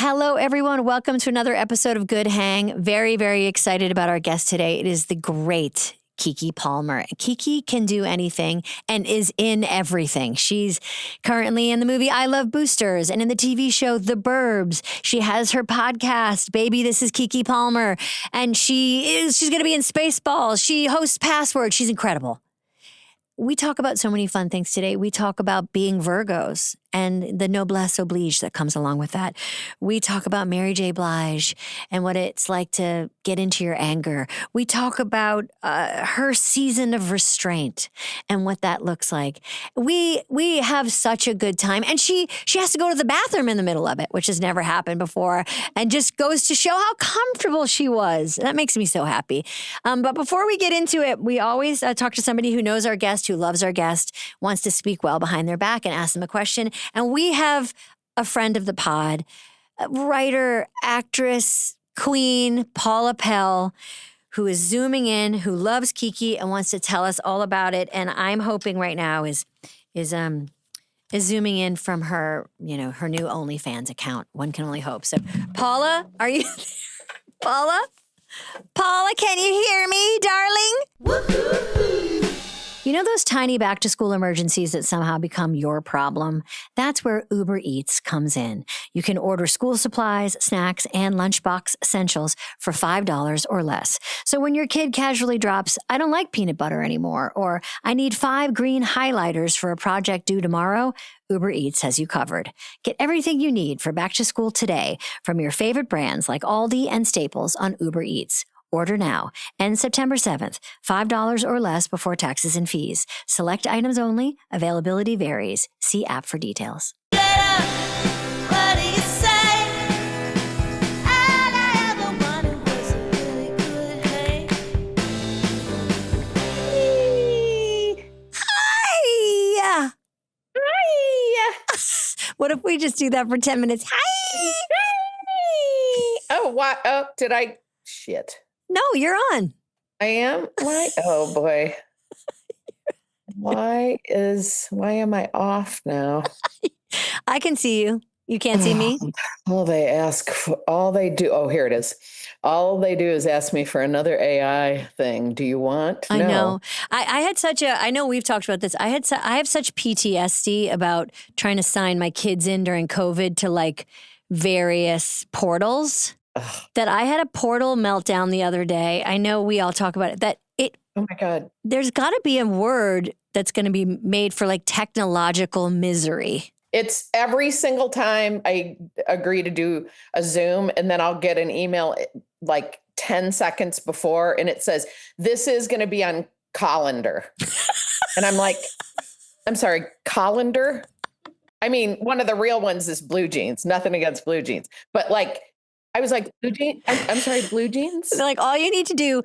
Hello, everyone. Welcome to another episode of Good Hang. Very, very excited about our guest today. It is the great Keke Palmer. Keke can do anything and is in everything. She's currently in the movie I Love Boosters and in the TV show The Burbs. She has her podcast, Baby, This is Keke Palmer. And she's going to be in Spaceballs. She hosts Password. She's incredible. We talk about so many fun things today. We talk about being Virgos and the noblesse oblige that comes along with that. We talk about Mary J. Blige and what it's like to get into your anger. We talk about her season of restraint and what that looks like. We have such a good time. And she has to go to the bathroom in the middle of it, which has never happened before, and just goes to show how comfortable she was. That makes me so happy. But before we get into it, we always talk to somebody who knows our guest, who loves our guest, wants to speak well behind their back and ask them a question. And we have a friend of the pod, writer, actress, queen, Paula Pell, who is zooming in, who loves Keke and wants to tell us all about it. And I'm hoping right now is zooming in from her, her new OnlyFans account. One can only hope. So, Paula, are you there? Paula? Paula, can you hear me, darling? Woo-hoo-hoo. You know those tiny back-to-school emergencies that somehow become your problem? That's where Uber Eats comes in. You can order school supplies, snacks, and lunchbox essentials for $5 or less. So when your kid casually drops, "I don't like peanut butter anymore," or "I need 5 green highlighters for a project due tomorrow," Uber Eats has you covered. Get everything you need for back-to-school today from your favorite brands like Aldi and Staples on Uber Eats. Order now. End September 7th. $5 or less before taxes and fees. Select items only. Availability varies. See app for details. Get up. What do you say? All I ever wanted was a really good hang. Hi. Hi. What if we just do that for 10 minutes? Hi. Oh, what? Oh, did I? Shit. No, you're on. I am? Why? Oh, boy. Why am I off now? I can see you. You can't see me? All they do. Oh, here it is. All they do is ask me for another AI thing. Do you want? I know. I had I know we've talked about this. I have such PTSD about trying to sign my kids in during COVID to like various portals. That I had a portal meltdown the other day. I know we all talk about it. Oh my God. There's got to be a word that's going to be made for like technological misery. It's every single time I agree to do a Zoom, and then I'll get an email like 10 seconds before, and it says, "This is going to be on Colander." And I'm like, I'm sorry, Colander? I mean, one of the real ones is Blue Jeans. Nothing against Blue Jeans. But like, I was like, Blue Jeans? I'm sorry, Blue Jeans? Like, all you need to do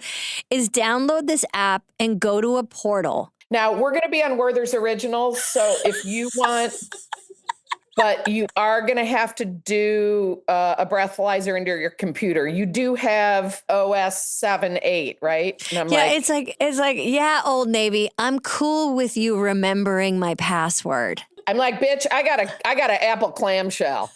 is download this app and go to a portal. Now, we're going to be on Werther's Originals, so if you want, but you are going to have to do a breathalyzer into your computer. You do have OS 7.8, right? And I'm it's like, yeah, Old Navy, I'm cool with you remembering my password. I'm like, bitch, I got an Apple clamshell.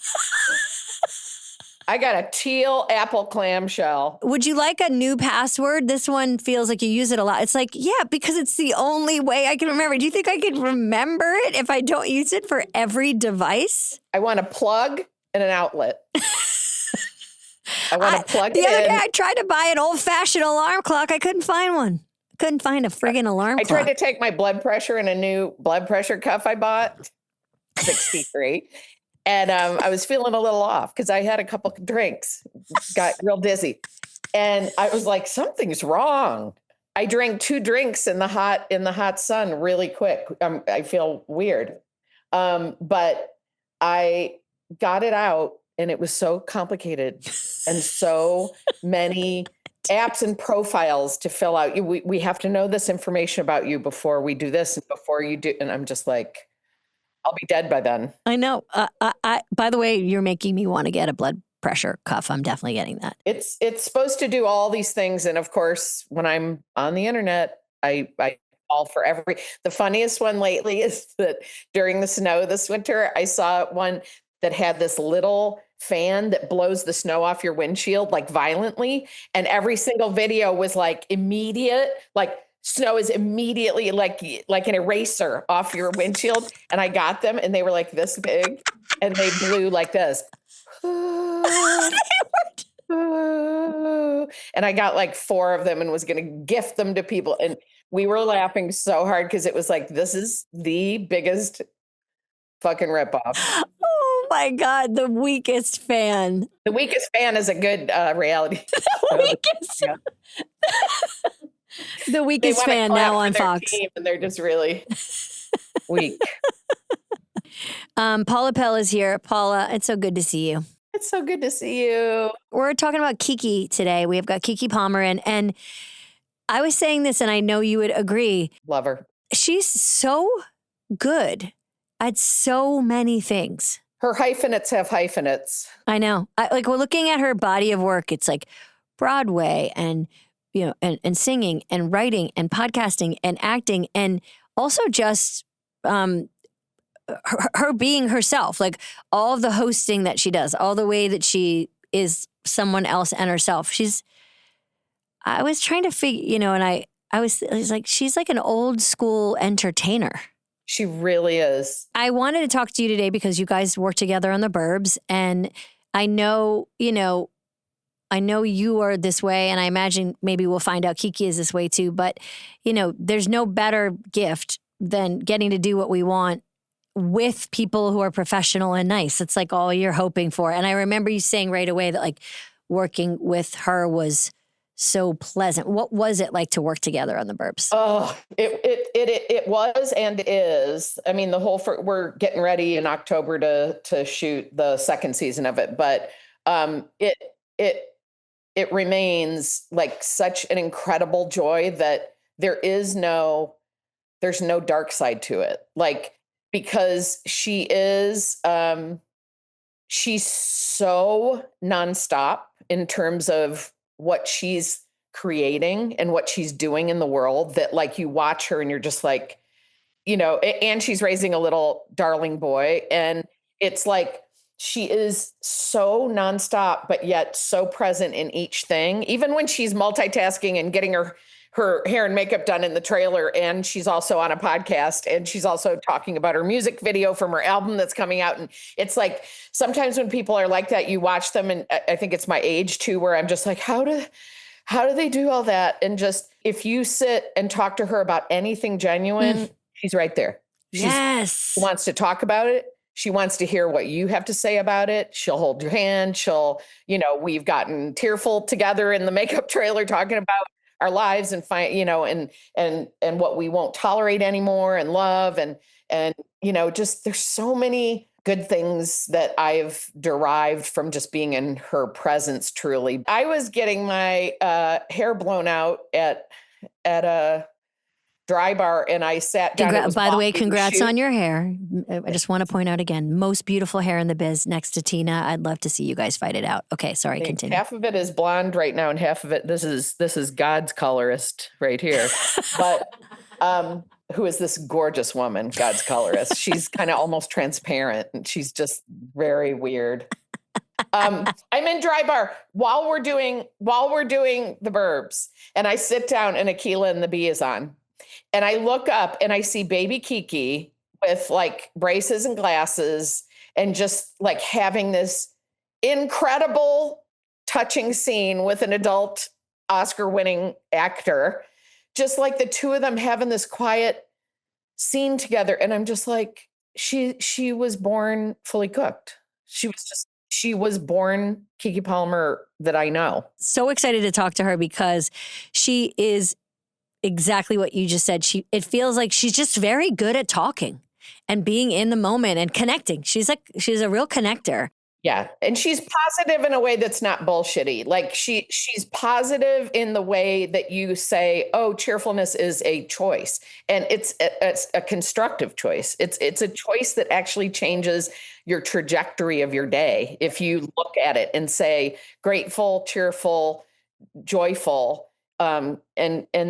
I got a teal Apple clamshell. Would you like a new password? This one feels like you use it a lot. It's like, yeah, because it's the only way I can remember. Do you think I could remember it if I don't use it for every device? I want a plug and an outlet. I want to plug it in. The other day, I tried to buy an old-fashioned alarm clock. I couldn't find one. Couldn't find a friggin' alarm clock. I tried to take my blood pressure in a new blood pressure cuff I bought, 63. And I was feeling a little off because I had a couple of drinks, got real dizzy. And I was like, something's wrong. I drank 2 drinks in the hot sun really quick. I feel weird. But I got it out, and it was so complicated and so many apps and profiles to fill out. We have to know this information about you before we do this and before you do. And I'm just like, I'll be dead by then. I know. By the way, you're making me want to get a blood pressure cuff. I'm definitely getting that. It's supposed to do all these things. And of course, when I'm on the internet, I fall for the funniest one lately is that during the snow this winter, I saw one that had this little fan that blows the snow off your windshield like violently. And every single video was like immediate, like snow is immediately like an eraser off your windshield. And I got them and they were like this big and they blew like this. And I got like 4 of them and was going to gift them to people. And we were laughing so hard because it was like, this is the biggest fucking ripoff. Oh my God, the weakest fan. The weakest fan is a good reality. The weakest fan now on Fox. And they're just really weak. Paula Pell is here. Paula, it's so good to see you. It's so good to see you. We're talking about Keke today. We have got Keke Palmer in. And I was saying this, and I know you would agree. Love her. She's so good at so many things. Her hyphenates have hyphenates. I know. We're looking at her body of work. It's like Broadway and, and singing and writing and podcasting and acting and also just her being herself, like all of the hosting that she does, all the way that she is someone else and herself. I was trying to figure, and I was like, she's like an old school entertainer. She really is. I wanted to talk to you today because you guys work together on The Burbs, and I know you are this way, and I imagine maybe we'll find out Keke is this way too, but there's no better gift than getting to do what we want with people who are professional and nice. It's like all you're hoping for. And I remember you saying right away that like working with her was so pleasant. What was it like to work together on The Burbs? Oh, it was and is. I mean, we're getting ready in October to shoot the second season of it, but it remains like such an incredible joy that there's no dark side to it. Like, because she's so nonstop in terms of what she's creating and what she's doing in the world that like you watch her and you're just like, and she's raising a little darling boy. And it's like, she is so nonstop, but yet so present in each thing, even when she's multitasking and getting her hair and makeup done in the trailer. And she's also on a podcast and she's also talking about her music video from her album that's coming out. And it's like, sometimes when people are like that, you watch them. And I think it's my age too, where I'm just like, how do they do all that? And just, if you sit and talk to her about anything genuine, she's right there. She wants to talk about it. She wants to hear what you have to say about it. She'll hold your hand. We've gotten tearful together in the makeup trailer talking about our lives and and what we won't tolerate anymore and love. And just there's so many good things that I've derived from just being in her presence. Truly. I was getting my hair blown out at a dry bar and I sat down. By the way, congrats on your hair. I just want to point out again, most beautiful hair in the biz next to Tina. I'd love to see you guys fight it out. Okay, sorry, continue. Half of it is blonde right now and half of it, this is God's colorist right here. But who is this gorgeous woman, God's colorist? She's kind of almost transparent and she's just very weird. I'm in dry bar while we're doing The Burbs, and I sit down and Akilah and the Bee is on. And I look up and I see baby Keke with like braces and glasses and just like having this incredible touching scene with an adult Oscar-winning actor, just like the two of them having this quiet scene together. And I'm just like, she was born fully cooked. She was born Keke Palmer that I know. So excited to talk to her because she is exactly what you just said. It feels like she's just very good at talking and being in the moment and connecting. She's a real connector. Yeah. And she's positive in a way that's not bullshitty. Like she's positive in the way that you say, oh, cheerfulness is a choice. And it's a constructive choice. It's a choice that actually changes your trajectory of your day. If you look at it and say grateful, cheerful, joyful, and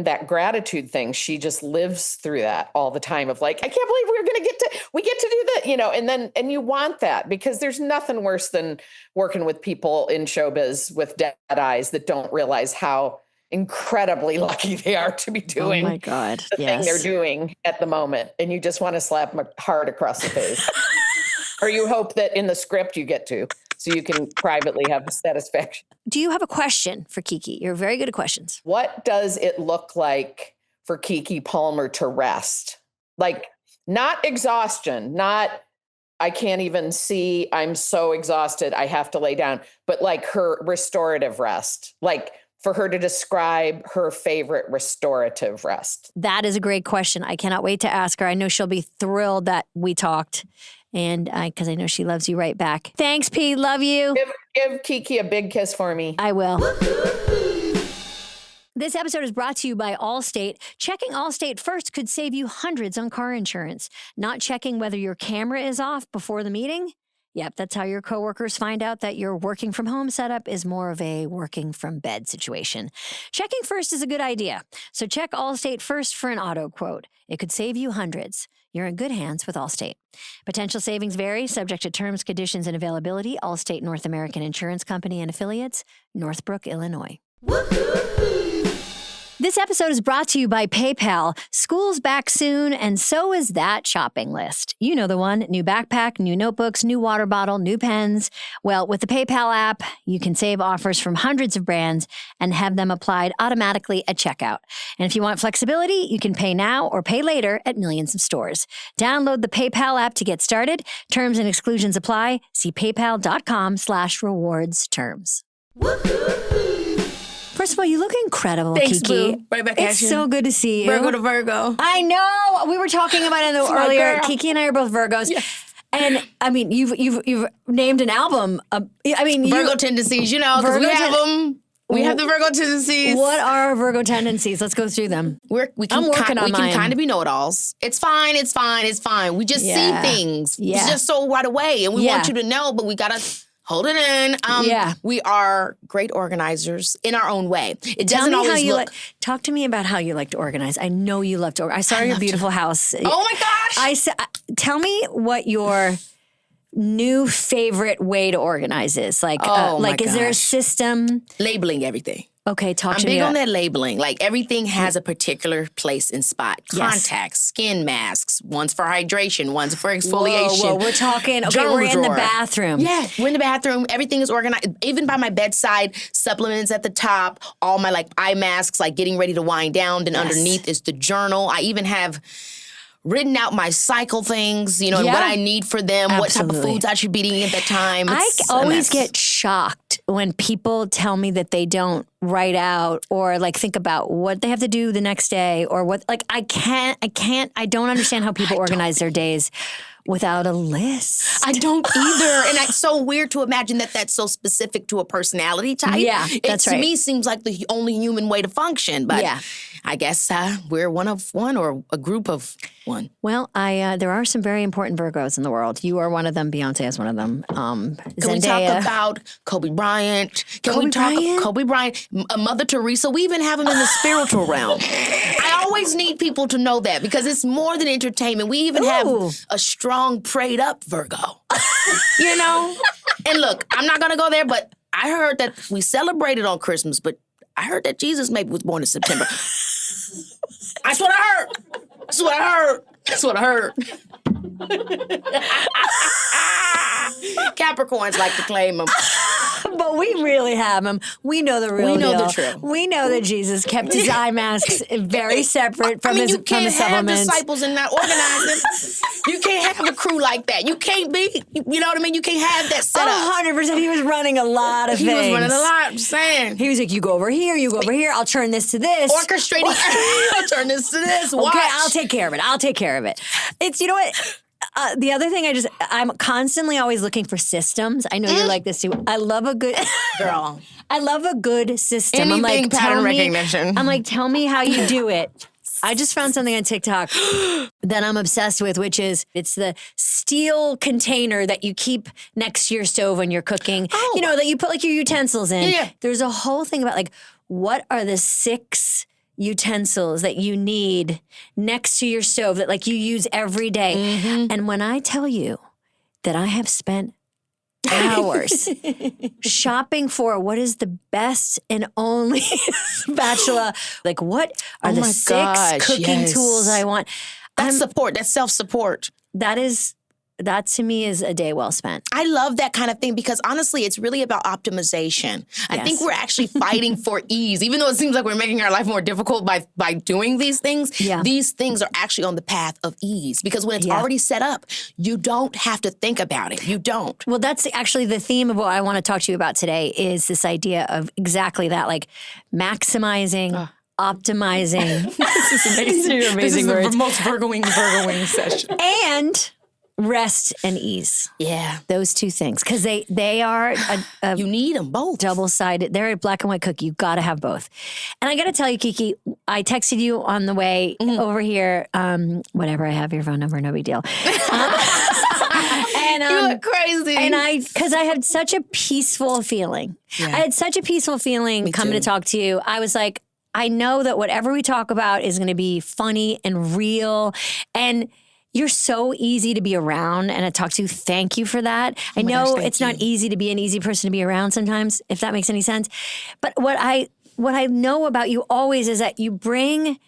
that gratitude thing, she just lives through that all the time of like, I can't believe we get to do and you want that because there's nothing worse than working with people in showbiz with dead eyes that don't realize how incredibly lucky they are to be doing oh my God. the thing they're doing at the moment. And you just want to slap them hard across the face. Or you hope that in the script you get to, so you can privately have the satisfaction. Do you have a question for Keke? You're very good at questions. What does it look like for Keke Palmer to rest? Like, not exhaustion, not I can't even see, I'm so exhausted, I have to lay down, but like her restorative rest, like for her to describe her favorite restorative rest. That is a great question. I cannot wait to ask her. I know she'll be thrilled that we talked, and because I know she loves you right back. Thanks, P. Love you. Give Keke a big kiss for me. I will. This episode is brought to you by Allstate. Checking Allstate first could save you hundreds on car insurance. Not checking whether your camera is off before the meeting? Yep, that's how your coworkers find out that your working from home setup is more of a working from bed situation. Checking first is a good idea. So check Allstate first for an auto quote. It could save you hundreds. You're in good hands with Allstate. Potential savings vary, subject to terms, conditions, and availability. Allstate North American Insurance Company and Affiliates, Northbrook, Illinois. This episode is brought to you by PayPal. School's back soon, and so is that shopping list. You know the one. New backpack, new notebooks, new water bottle, new pens. Well, with the PayPal app, you can save offers from hundreds of brands and have them applied automatically at checkout. And if you want flexibility, you can pay now or pay later at millions of stores. Download the PayPal app to get started. Terms and exclusions apply. See paypal.com/rewards terms. First of all, you look incredible, Thanks, Keke. boo. Right back It's at you. so good to see you. Virgo to Virgo. I know. We were talking about it earlier. girl. Keke and I are both Virgos. Yeah. And I mean, you've named an album. Virgo tendencies, because we Virgo have them. We have the Virgo tendencies. What are Virgo tendencies? Let's go through them. We can kind of be know-it-alls. It's fine. It's fine. It's fine. We just see things. Yeah. It's just so right away. And we want you to know, but we got to hold it in. We are great organizers in our own way. It doesn't always look... Talk to me about how you like to organize. I know you love to organize. I saw your beautiful house. Oh my gosh! Tell me what your new favorite way to organize is. Like, is there a system? Labeling everything. Okay, talk to I'm me. big on that labeling. Like everything has a particular place and spot. Contacts, skin masks, one's for hydration, one's for exfoliation. Whoa, we're talking, we're in the bathroom. Yeah, we're in the bathroom. Everything is organized. Even by my bedside, supplements at the top, all my eye masks, getting ready to wind down. Then underneath is the journal. I even have written out my cycle things, and what I need for them, what type of foods I should be eating at that time. I always get shocked when people tell me that they don't write out or think about what they have to do the next day or what, I don't understand how people organize their days without a list. I don't either. And it's so weird to imagine that that's so specific to a personality type. Yeah, that's right. To me seems like the only human way to function. But I guess we're one of one or a group of one. Well, there are some very important Virgos in the world. You are one of them. Beyonce is one of them. Can Zendaya. we talk about Kobe Bryant? Kobe Bryant? Mother Teresa? We even have him in the spiritual realm. I always need people to know that because it's more than entertainment. We even have a strong, prayed up Virgo. And look, I'm not going to go there, but I heard that we celebrated on Christmas, but I heard that Jesus maybe was born in September. That's what I heard. That's what I heard. That's what I heard. Capricorns like to claim them. But we really have him. We know the real deal. We know the truth. We know that Jesus kept his eye masks very separate from his supplements. You can't have disciples and not organize them. You can't have a crew like that. You can't be, you know what I mean? You can't have that set up. 100%. He was running a lot of things. He was running a lot, I'm saying. He was like, you go over here, you go over here. I'll turn this to this. Orchestrating. I'll turn this to this. Watch. Okay, I'll take care of it. I'll take care of it. It's, you know what? The other thing I'm constantly always looking for systems. I know you're like this too. I love a good girl. I love a good system. Anything I'm like, pattern recognition. I'm like, tell me how you do it. I just found something on TikTok that I'm obsessed with, which is it's the steel container that you keep next to your stove when you're cooking. Oh. That you put your utensils in. Yeah. There's a whole thing about what are the 6 utensils that you need next to your stove that like you use every day. And when I tell you that I have spent hours shopping for what is the best and only spatula, like what are the 6 cooking tools I want. That's support. That's self-support. That to me is a day well spent. I love that kind of thing because honestly, it's really about optimization. I think we're actually fighting for ease. Even though it seems like we're making our life more difficult by doing these things, these things are actually on the path of ease because when it's already set up, you don't have to think about it. You don't. Well, that's actually the theme of what I want to talk to you about today is this idea of exactly that, like maximizing, optimizing. This is amazing. This is words. The most Virgoing session. And rest and ease. Yeah. Those 2 things. Because they are you need them both. Double-sided. They're a black and white cookie. You got to have both. And I got to tell you, Keke, I texted you on the way over here. Whatever, I have your phone number. No big deal. And, you look crazy. And because I had such a peaceful feeling. Yeah. I had such a peaceful feeling coming to talk to you. I was like, I know that whatever we talk about is going to be funny and real. And you're so easy to be around and to talk to. Thank you for that. I know it's not easy to be an easy person to be around sometimes, if that makes any sense. But what I know about you always is that you bring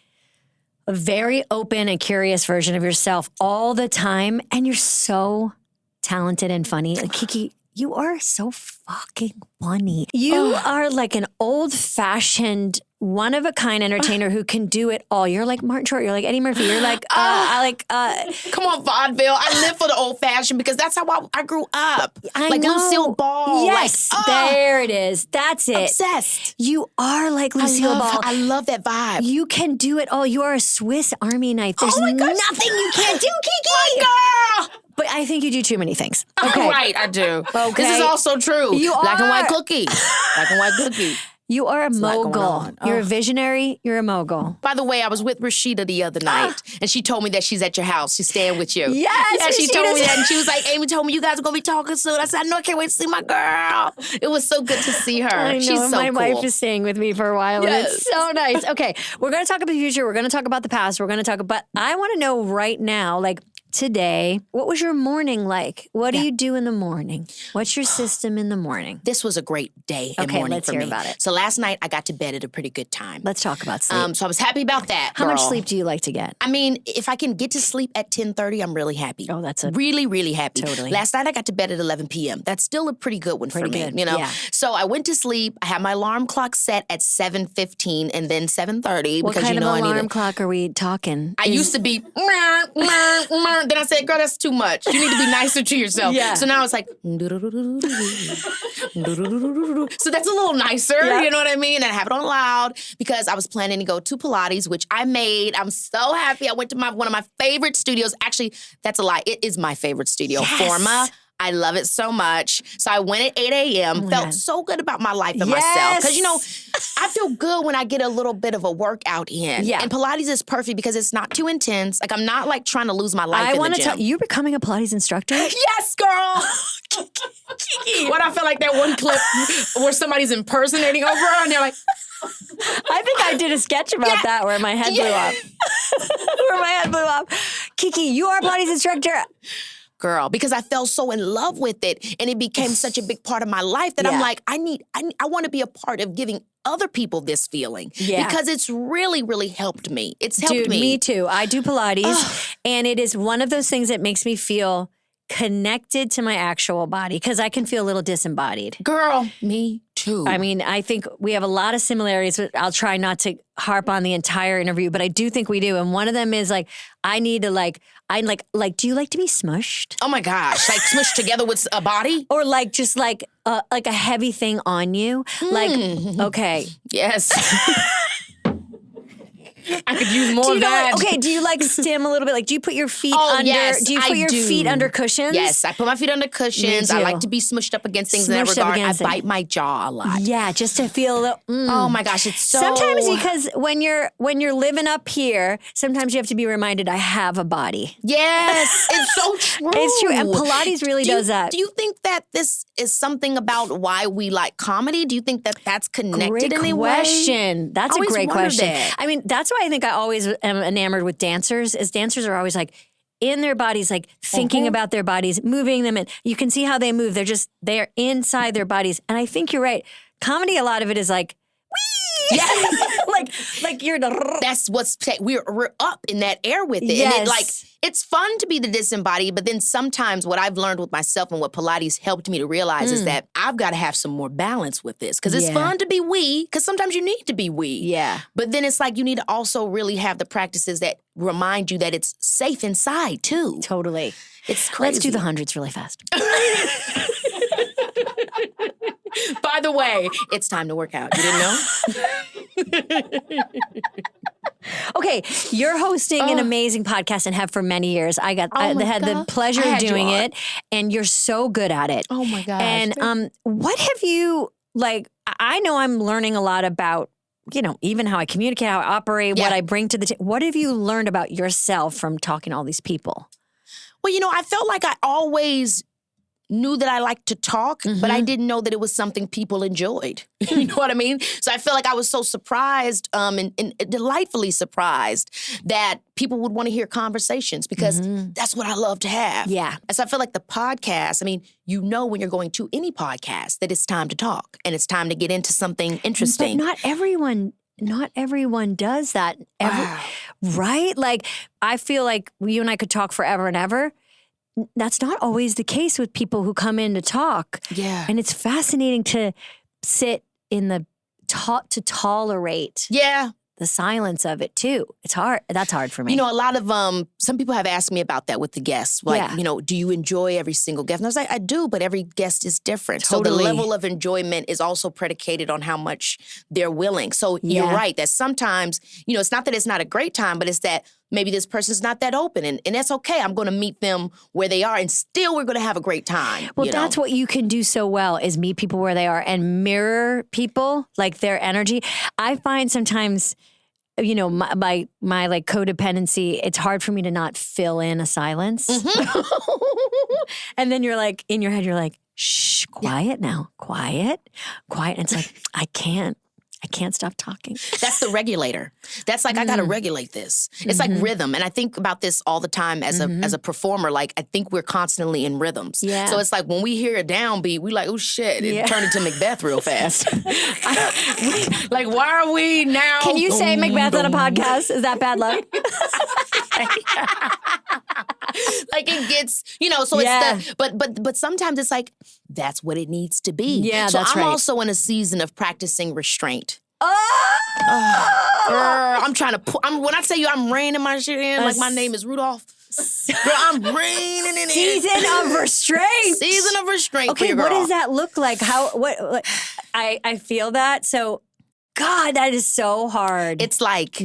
a very open and curious version of yourself all the time. And you're so talented and funny. Like, Keke, you are so fucking funny. You are like an old-fashioned, one-of-a-kind entertainer who can do it all. You're like Martin Short. You're like Eddie Murphy. You're like, come on, vaudeville. I live for the old-fashioned because that's how I grew up. I like know. Lucille Ball. Yes, there it is. That's it. Obsessed. You are like Lucille Ball. I love that vibe. You can do it all. You are a Swiss Army knife. There's nothing you can't do, Keke. Girl. But I think you do too many things. Okay. Right, I do. Okay. This is also true. You Black are. and white cookie. Black and white cookie. You are a mogul. You're a visionary. You're a mogul. By the way, I was with Rashida the other night, and she told me that she's at your house. She's staying with you. Yes, yeah, she told me Rashida's- that, and she was like, "Amy told me you guys are gonna be talking soon." I said, "I know, I can't wait to see my girl." It was so good to see her. I know, She's so my cool. wife is staying with me for a while, and it's so nice. Okay, we're going to talk about the future. We're going to talk about the past. We're going to talk about, I want to know right now, like today, what was your morning like? What do you do in the morning? What's your system in the morning? This was a great day and Okay, morning let's for hear me. about it. So last night I got to bed at a pretty good time. Let's talk about sleep. So I was happy about that. How much girl. sleep do you like to get? I mean, if I can get to sleep at 10:30, I'm really happy. Oh, that's a really, really happy. Totally. Last night I got to bed at 11 p.m. That's still a pretty good one for me, good, you know? yeah. So I went to sleep. I had my alarm clock set at 7:15 and then 7:30 What because kind you know of I need alarm it. clock are we talking? I used to be, then I said, girl, that's too much. You need to be nicer to yourself. Yeah. So now it's like, so that's a little nicer, you know what I mean? And I have it on loud because I was planning to go to Pilates, which I made. I'm so happy. I went to one of my favorite studios. Actually, that's a lie. It is my favorite studio, Forma. I love it so much. So I went at 8 a.m., felt so good about my life and myself. Because, you know, I feel good when I get a little bit of a workout in. Yeah. And Pilates is perfect because it's not too intense. Like, I'm not, like, trying to lose my life I in want the to gym. tell you're becoming a Pilates instructor? Yes, girl! When I feel like that one clip where somebody's impersonating Oprah and they're like, I think I did a sketch about that where my head blew up. Where my head blew up. Keke, you are a Pilates instructor. girl, because I fell so in love with it and it became such a big part of my life that I'm like, I want to be a part of giving other people this feeling because it's really, really helped me. It's helped me. Me too. I do Pilates and it is one of those things that makes me feel connected to my actual body because I can feel a little disembodied. Girl, me too. I mean, I think we have a lot of similarities, but I'll try not to harp on the entire interview, but I do think we do. And one of them is like, I need to do you like to be smushed? Oh my gosh, like smushed together with a body? Or like just like a heavy thing on you? Like, okay. Yes. I could use more of that. Okay, do you like stim a little bit? Like, do you put your feet under? Yes, do you put your feet under cushions? Yes, I put my feet under cushions. I like to be smushed up against things in that regard. I bite my jaw a lot. Yeah, just to feel. Oh my gosh, it's so. Sometimes because when you're living up here, sometimes you have to be reminded I have a body. Yes, it's so true. It's true, and Pilates really does that. Do you think that this is something about why we like comedy? Do you think that that's connected Great in any question. way? That's a great question. That. I mean, that's why I think I always am enamored with dancers. Is dancers are always like in their bodies, like thinking about their bodies, moving them, and you can see how they move. They're inside their bodies, and I think you're right. Comedy, a lot of it is like. Yeah, like you're the. That's what's we're up in that air with it, yes. and it's fun to be the disembodied. But then sometimes what I've learned with myself and what Pilates helped me to realize is that I've got to have some more balance with this because it's fun to be we. Because sometimes you need to be we. Yeah. But then it's like you need to also really have the practices that remind you that it's safe inside too. Totally. It's crazy. Let's do the hundreds really fast. By the way, it's time to work out. You didn't know? Okay, you're hosting an amazing podcast and have for many years. I had the pleasure of doing it, and you're so good at it. Oh my gosh. And what have you I know I'm learning a lot about, even how I communicate, how I operate, what I bring to the table. What have you learned about yourself from talking to all these people? Well, I felt like I always knew that I liked to talk, but I didn't know that it was something people enjoyed. You know what I mean? So I feel like I was so surprised and delightfully surprised that people would want to hear conversations because that's what I love to have. Yeah. And so I feel like the podcast, when you're going to any podcast that it's time to talk and it's time to get into something interesting. But not everyone does that. Right? Like, I feel like you and I could talk forever and ever. That's not always the case with people who come in to talk. Yeah. And it's fascinating to sit in to tolerate the silence of it too. It's hard. That's hard for me. A lot of, some people have asked me about that with the guests. Like, do you enjoy every single guest? And I was like, I do, but every guest is different. Totally. So the level of enjoyment is also predicated on how much they're willing. So you're right that sometimes, it's not that it's not a great time, but it's that maybe this person's not that open. And that's okay. I'm going to meet them where they are and still we're going to have a great time. Well, that's what you can do so well is meet people where they are and mirror people, like their energy. I find sometimes, my codependency, it's hard for me to not fill in a silence. And then you're like, in your head, you're like, shh, quiet now, quiet. And it's like, I can't stop talking. That's the regulator. That's like, I got to regulate this. It's like rhythm. And I think about this all the time as a performer. Like, I think we're constantly in rhythms. Yeah. So it's like when we hear a downbeat, we like, oh shit, it turned into Macbeth real fast. Like, why are we now? Can you say Macbeth on a podcast? Is that bad luck? Like it gets, so it's but sometimes it's like, that's what it needs to be. Yeah, so that's I'm right. also in a season of practicing restraint. Oh! I'm trying to when I tell you I'm reining my shit in, like my name is Rudolph. Girl, I'm reining in. Season of restraint. Season of restraint. Okay, what does that look like? I feel that. So, God, that is so hard. It's like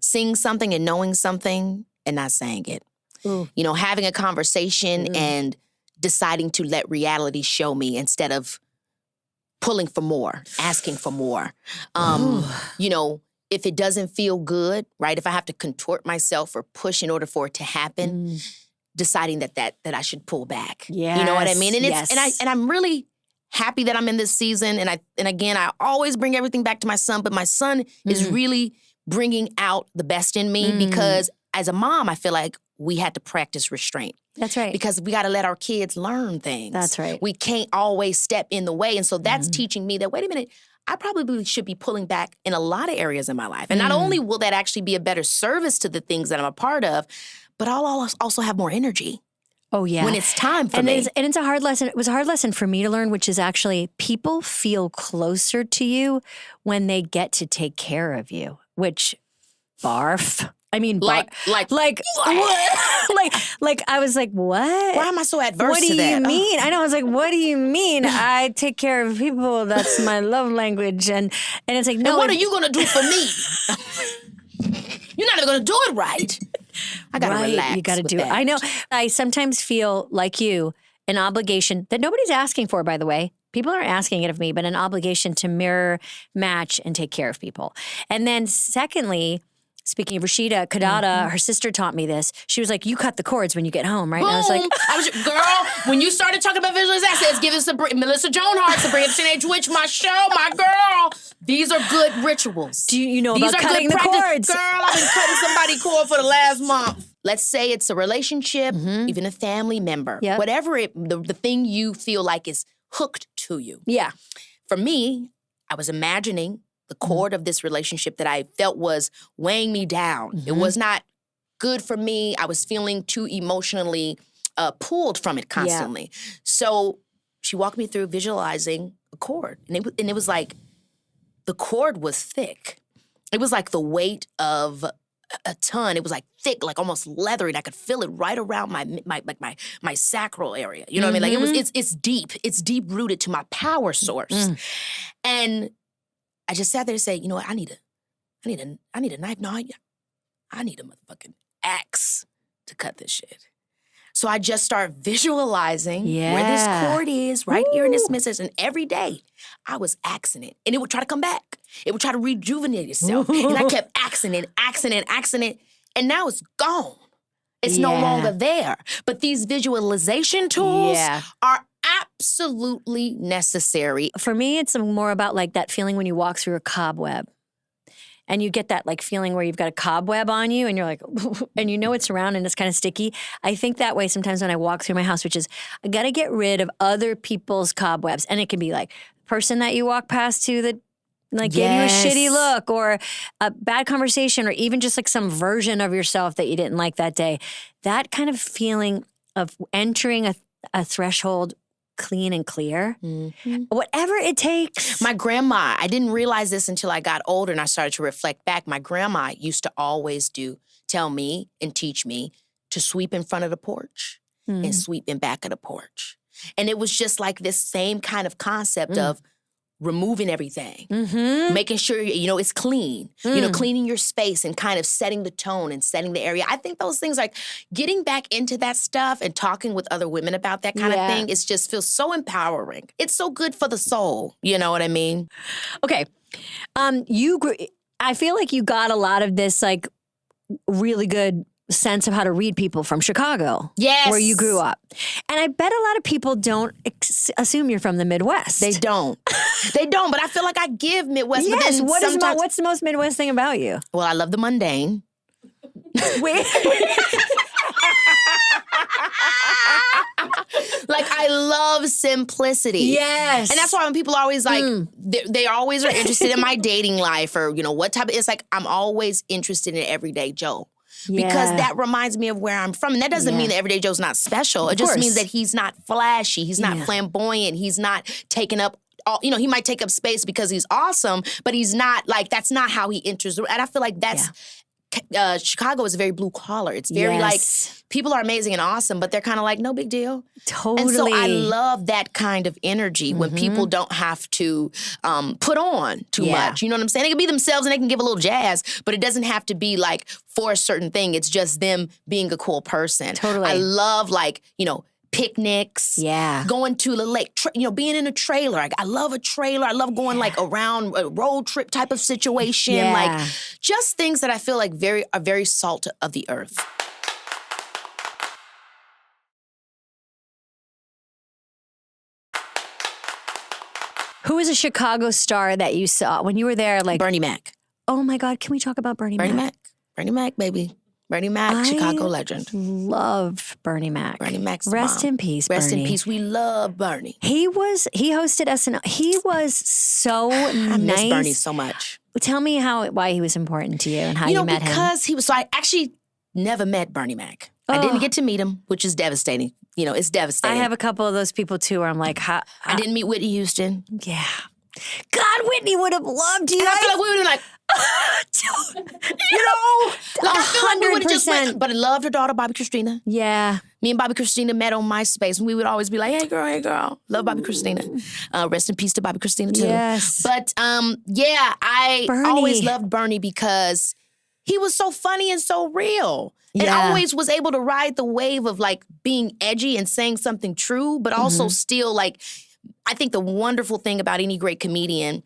seeing something and knowing something and not saying it. Ooh. Having a conversation and deciding to let reality show me instead of pulling for more, asking for more. If it doesn't feel good, right? If I have to contort myself or push in order for it to happen, deciding that I should pull back. Yes, you know what I mean? And yes. I'm really happy that I'm in this season. And again, I always bring everything back to my son, but my son is really bringing out the best in me because as a mom, I feel like we had to practice restraint. That's right. Because we got to let our kids learn things. That's right. We can't always step in the way. And so that's teaching me that, wait a minute, I probably should be pulling back in a lot of areas in my life. And not only will that actually be a better service to the things that I'm a part of, but I'll also have more energy. Oh, yeah. When it's time for me. And it's a hard lesson. It was a hard lesson for me to learn, which is actually people feel closer to you when they get to take care of you, which barf. I mean, like what? Like, I was like, what? Why am I so adverse what to that? What do you mean? I know. I was like, what do you mean? I take care of people. That's my love language. And it's like, no. And what are you going to do for me? You're not even going to do it right. I got to relax. You got to with do that. it. I know. I sometimes feel like you, an obligation that nobody's asking for, by the way. People aren't asking it of me, but an obligation to mirror, match, and take care of people. And then secondly, speaking of Rashida Kadada, her sister taught me this. She was like, you cut the cords when you get home, right? Boom. And I was like, girl, when you started talking about visualization, let's give us Melissa Joan Hart, Sabrina Teenage Witch, my show, my girl. These are good rituals. do you know These about are cutting the good practice. cords? Girl, I've been cutting somebody's cord for the last month. Let's say it's a relationship, even a family member, Yep. whatever the thing you feel like is hooked to you. Yeah. For me, I was imagining the cord of this relationship that I felt was weighing me down. It was not good for me. I was feeling too emotionally pulled from it constantly. So she walked me through visualizing a cord. And it was like, the cord was thick. It was like the weight of a ton. It was like thick, like almost leathery. And I could feel it right around my sacral area. You know what I mean? Like it's deep. It's deep rooted to my power source. And I just sat there and said, you know what? I need a knife. No, I need a motherfucking axe to cut this shit. So I just start visualizing where this cord is, right here in this message. And every day I was axing it. And it would try to come back. It would try to rejuvenate itself. And I kept axing it. And now it's gone. It's no longer there. But these visualization tools are absolutely necessary. For me, it's more about like that feeling when you walk through a cobweb. And you get that like feeling where you've got a cobweb on you and you're like, and you know it's around and it's kind of sticky. I think that way sometimes when I walk through my house, which is I got to get rid of other people's cobwebs. And it can be like the person that you walk past to that like gave you a shitty look or a bad conversation or even just like some version of yourself that you didn't like that day. That kind of feeling of entering a threshold clean and clear, whatever it takes. My grandma, I didn't realize this until I got older and I started to reflect back. My grandma used to always tell me and teach me to sweep in front of the porch and sweep in back of the porch. And it was just like this same kind of concept of removing everything, making sure, it's clean, cleaning your space and kind of setting the tone and setting the area. I think those things like getting back into that stuff and talking with other women about that kind of thing, it just feels so empowering. It's so good for the soul. You know what I mean? Okay. I feel like you got a lot of this like really good sense of how to read people from Chicago. Yes. Where you grew up. And I bet a lot of people don't assume you're from the Midwest. They don't. But I feel like I give Midwest. Yes. But then What's the most Midwest thing about you? Well, I love the mundane. Wait. Like, I love simplicity. Yes. And that's why when people are always like, they always are interested in my dating life or, what type of, it's like, I'm always interested in everyday Joe. Because that reminds me of where I'm from. And that doesn't mean that Everyday Joe's not special. It just means that he's not flashy. He's not flamboyant. He's not taking up he might take up space because he's awesome, but he's not like, that's not how he enters. And I feel like that's, Chicago is very blue collar. It's very like, people are amazing and awesome, but they're kind of like, no big deal. Totally. And so I love that kind of energy when people don't have to put on too much. You know what I'm saying? They can be themselves and they can give a little jazz, but it doesn't have to be like for a certain thing. It's just them being a cool person. Totally. I love like, picnics. Yeah. Going to the lake, being in a trailer. I love a trailer. I love going like around a road trip type of situation. Yeah. Like just things that I feel like are very salt of the earth. Who is a Chicago star that you saw when you were there? Like Bernie Mac. Oh my God, can we talk about Bernie Mac? Bernie Mac, baby. Bernie Mac, Chicago legend. Love Bernie Mac. Bernie Mac's the Rest bomb. in peace, Rest Bernie. in peace. We love Bernie. He hosted SNL. He was so I nice. miss Bernie so much. Tell me why he was important to you and how you met him. Because he was, so I actually never met Bernie Mac. I didn't get to meet him, which is devastating. It's devastating. I have a couple of those people too where I'm like, I didn't meet Whitney Houston. Yeah. God, Whitney would have loved you. And I feel like we would have been like, like I feel like we would have just went, but I loved her daughter, Bobby Christina. Yeah. Me and Bobby Christina met on MySpace, and we would always be like, hey, girl. Love Bobby Christina. Rest in peace to Bobby Christina, too. Yes. But, I always loved Bernie because he was so funny and so real. And Yeah. always was able to ride the wave of like being edgy and saying something true, but also still like, I think the wonderful thing about any great comedian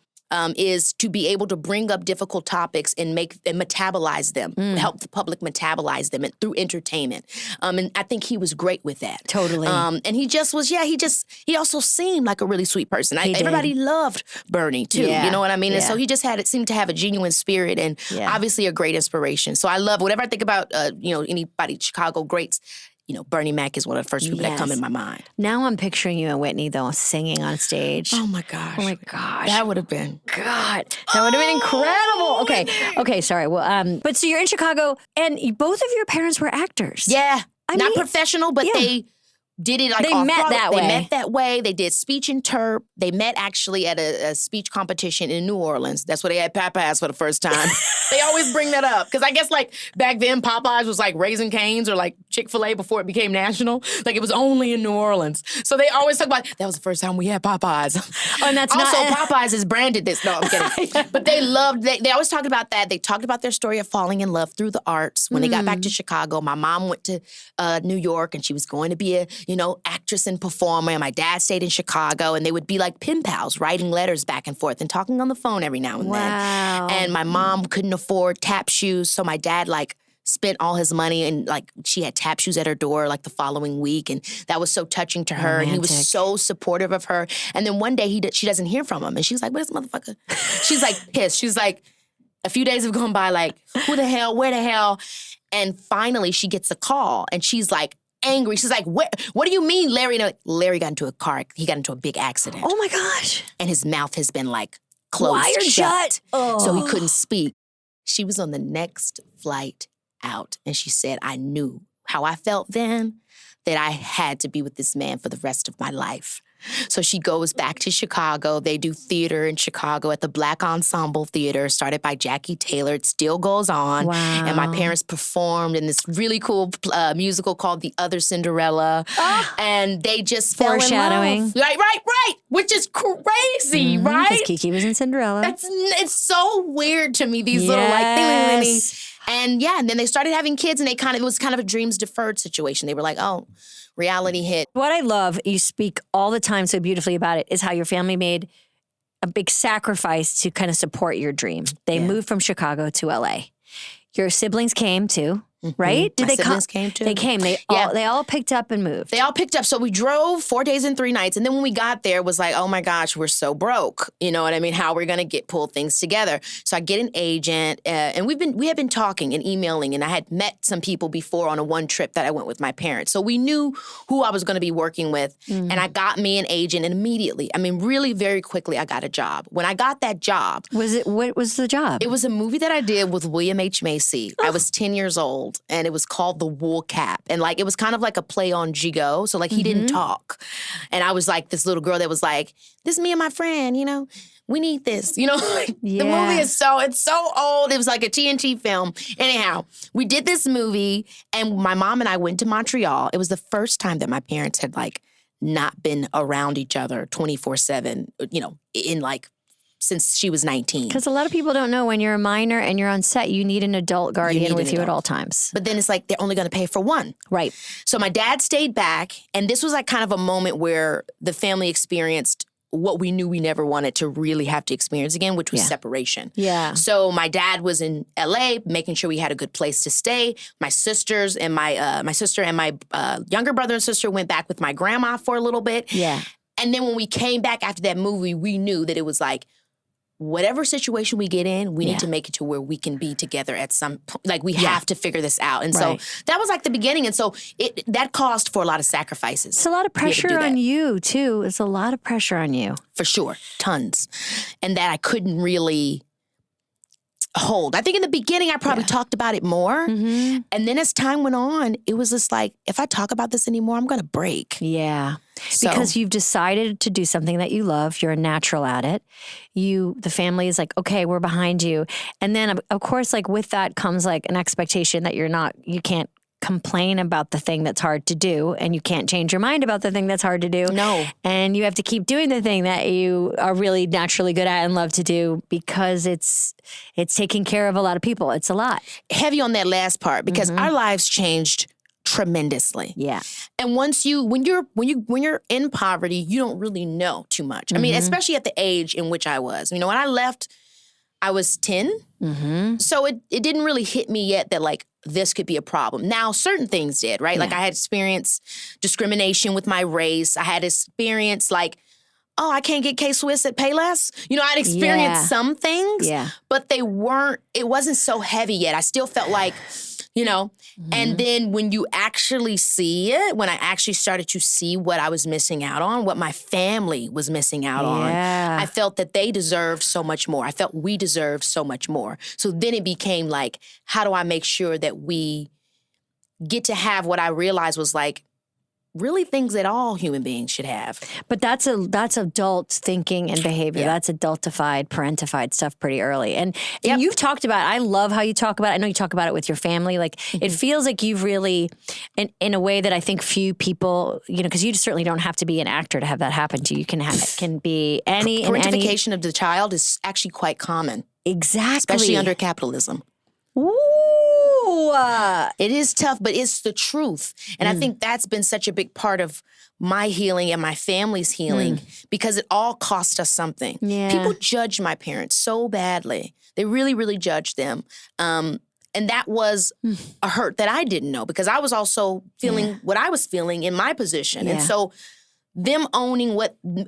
is to be able to bring up difficult topics and metabolize them, help the public metabolize them through entertainment. And I think he was great with that. Totally. And he just was, he also seemed like a really sweet person. Everybody loved Bernie too, you know what I mean? And so he just seemed to have a genuine spirit and obviously a great inspiration. So I love, whenever I think about, anybody, Chicago greats, Bernie Mac is one of the first people that come in my mind. Now I'm picturing you and Whitney, though, singing on stage. Oh, my gosh. Oh, my gosh. That would have been. God, that would have been incredible. Okay, sorry. Well, but so you're in Chicago, and both of your parents were actors. Yeah. I Not mean, professional, but they did it like They met that way. They met that way. They did speech and terp. They met actually at a speech competition in New Orleans. That's where they had Popeyes for the first time. They always bring that up. Because I guess like back then Popeyes was like Raising Cane's or like Chick-fil-A before it became national. Like it was only in New Orleans. So they always talk about, that was the first time we had Popeyes. Oh, and that's also, not... Popeyes is branded this. No, I'm kidding. But they always talked about that. They talked about their story of falling in love through the arts. When they got back to Chicago, my mom went to New York and she was going to be a, actress and performer. And my dad stayed in Chicago and they would be like pen pals, writing letters back and forth and talking on the phone every now and then. And my mom couldn't afford tap shoes. So my dad spent all his money and she had tap shoes at her door the following week. And that was so touching to her. Romantic. And he was so supportive of her. And then one day she doesn't hear from him. And she's like, what is this motherfucker? She's pissed. She's like, a few days have gone by who the hell, where the hell? And finally she gets a call and she's angry. She's like, what do you mean, Larry? And Larry got into he got into a big accident. Oh my gosh. And his mouth has been closed Wired shut. Oh. So he couldn't speak. She was on the next flight out and she said, I knew how I felt then that I had to be with this man for the rest of my life. So she goes back to Chicago. They do theater in Chicago at the Black Ensemble Theater, started by Jackie Taylor. It still goes on. Wow. And my parents performed in this really cool musical called The Other Cinderella. Oh. And they just fell in love. Right. Which is crazy, right? Because Keke was in Cinderella. It's so weird to me, these little things. And and then they started having kids and it was kind of a dreams deferred situation. They were like, oh, reality hit. What I love, you speak all the time so beautifully about it, is how your family made a big sacrifice to kind of support your dream. They moved from Chicago to LA. Your siblings came too, right? Did My siblings came too. They came. They all picked up and moved. They all picked up. So we drove 4 days and 3 nights. And then when we got there, it was like, oh my gosh, we're so broke. You know what I mean? How are we going to pull things together? So I get an agent and we had been talking and emailing and I had met some people before on one trip that I went with my parents. So we knew who I was going to be working with. And I got me an agent and immediately, really very quickly, I got a job. When I got that job. What was the job? It was a movie that I did with William H. Macy. I was 10 years old and it was called The Wool Cap. And it was kind of like a play on Gigot. So he didn't talk. And I was this little girl that was this is me and my friend, we need this. The movie is it's so old. It was like a TNT film. Anyhow, we did this movie and my mom and I went to Montreal. It was the first time that my parents had not been around each other 24/7, in since she was 19. Because a lot of people don't know when you're a minor and you're on set, you need an adult guardian with you at all times. But then it's they're only going to pay for one. Right. So my dad stayed back, and this was kind of a moment where the family experienced what we knew we never wanted to really have to experience again, which was separation. Yeah. So my dad was in LA, making sure we had a good place to stay. My sisters and my sister and my younger brother and sister went back with my grandma for a little bit. Yeah. And then when we came back after that movie, we knew that it was whatever situation we get in, we need to make it to where we can be together at some point. We have to figure this out. And so that was the beginning. And so that caused for a lot of sacrifices. It's a lot of pressure on you, too. It's a lot of pressure on you. For sure. Tons. And that I couldn't really hold. I think in the beginning, I probably talked about it more. Mm-hmm. And then as time went on, it was just if I talk about this anymore, I'm going to break. Yeah. Because you've decided to do something that you love. You're a natural at it. The family is okay, we're behind you. And then, of course, with that comes an expectation that you can't complain about the thing that's hard to do, and you can't change your mind about the thing that's hard to do. No. And you have to keep doing the thing that you are really naturally good at and love to do because it's taking care of a lot of people. It's a lot. Heavy on that last part because our lives changed tremendously. Yeah. And when you're in poverty, you don't really know too much. I mean, especially at the age in which I was. You know, when I left, I was 10. So it didn't really hit me yet that like this could be a problem. Now, certain things did, right? Like I had experienced discrimination with my race. I had experienced like, oh, I can't get K-Swiss at Payless. You know, I'd experienced some things, but it wasn't so heavy yet. I still felt like, you know, and then when you actually see it, when I actually started to see what I was missing out on, what my family was missing out on, I felt that they deserved so much more. I felt we deserved so much more. So then it became like, how do I make sure that we get to have what I realized was like, really things that all human beings should have. But that's adult thinking and behavior. Yeah. That's adultified, parentified stuff pretty early. And you've talked about it. I love how you talk about it. I know you talk about it with your family. Like it feels like you've really, in a way that I think few people, you know, because you certainly don't have to be an actor to have that happen to you. You can be any parentification of the child is actually quite common. Exactly. Especially under capitalism. Ooh. It is tough, but it's the truth. And I think that's been such a big part of my healing and my family's healing because it all cost us something. Yeah. People judged my parents so badly. They really, really judged them. And that was a hurt that I didn't know because I was also feeling what I was feeling in my position. And so them owning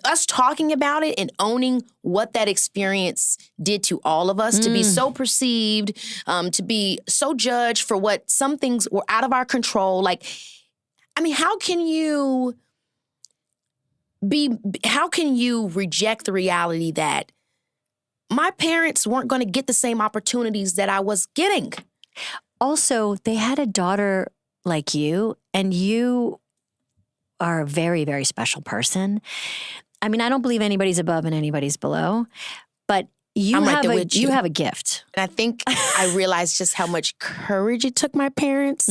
us talking about it and owning what that experience did to all of us, to be so perceived, to be so judged for what some things were out of our control. Like, I mean, how can you reject the reality that my parents weren't going to get the same opportunities that I was getting? Also, they had a daughter like you, and you are a very, very special person. I mean, I don't believe anybody's above and anybody's below, but you have a gift. And I think I realized just how much courage it took my parents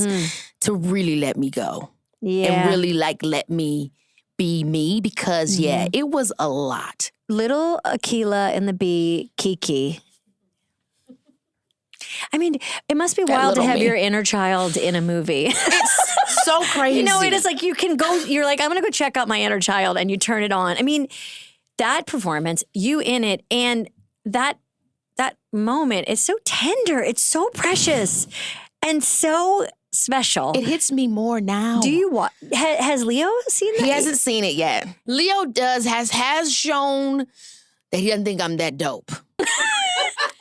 to really let me go. Yeah. And really like let me be me because it was a lot. Little Akilah and the bee, Keke. I mean, it must be wild to have your inner child in a movie. It's so crazy. You know, it is like you can go, you're like, I'm going to go check out my inner child, and you turn it on. I mean, that performance, you in it, and that moment is so tender. It's so precious and so special. It hits me more now. Do you watch? Has Leo seen that? He hasn't seen it yet. Leo has shown that he doesn't think I'm that dope.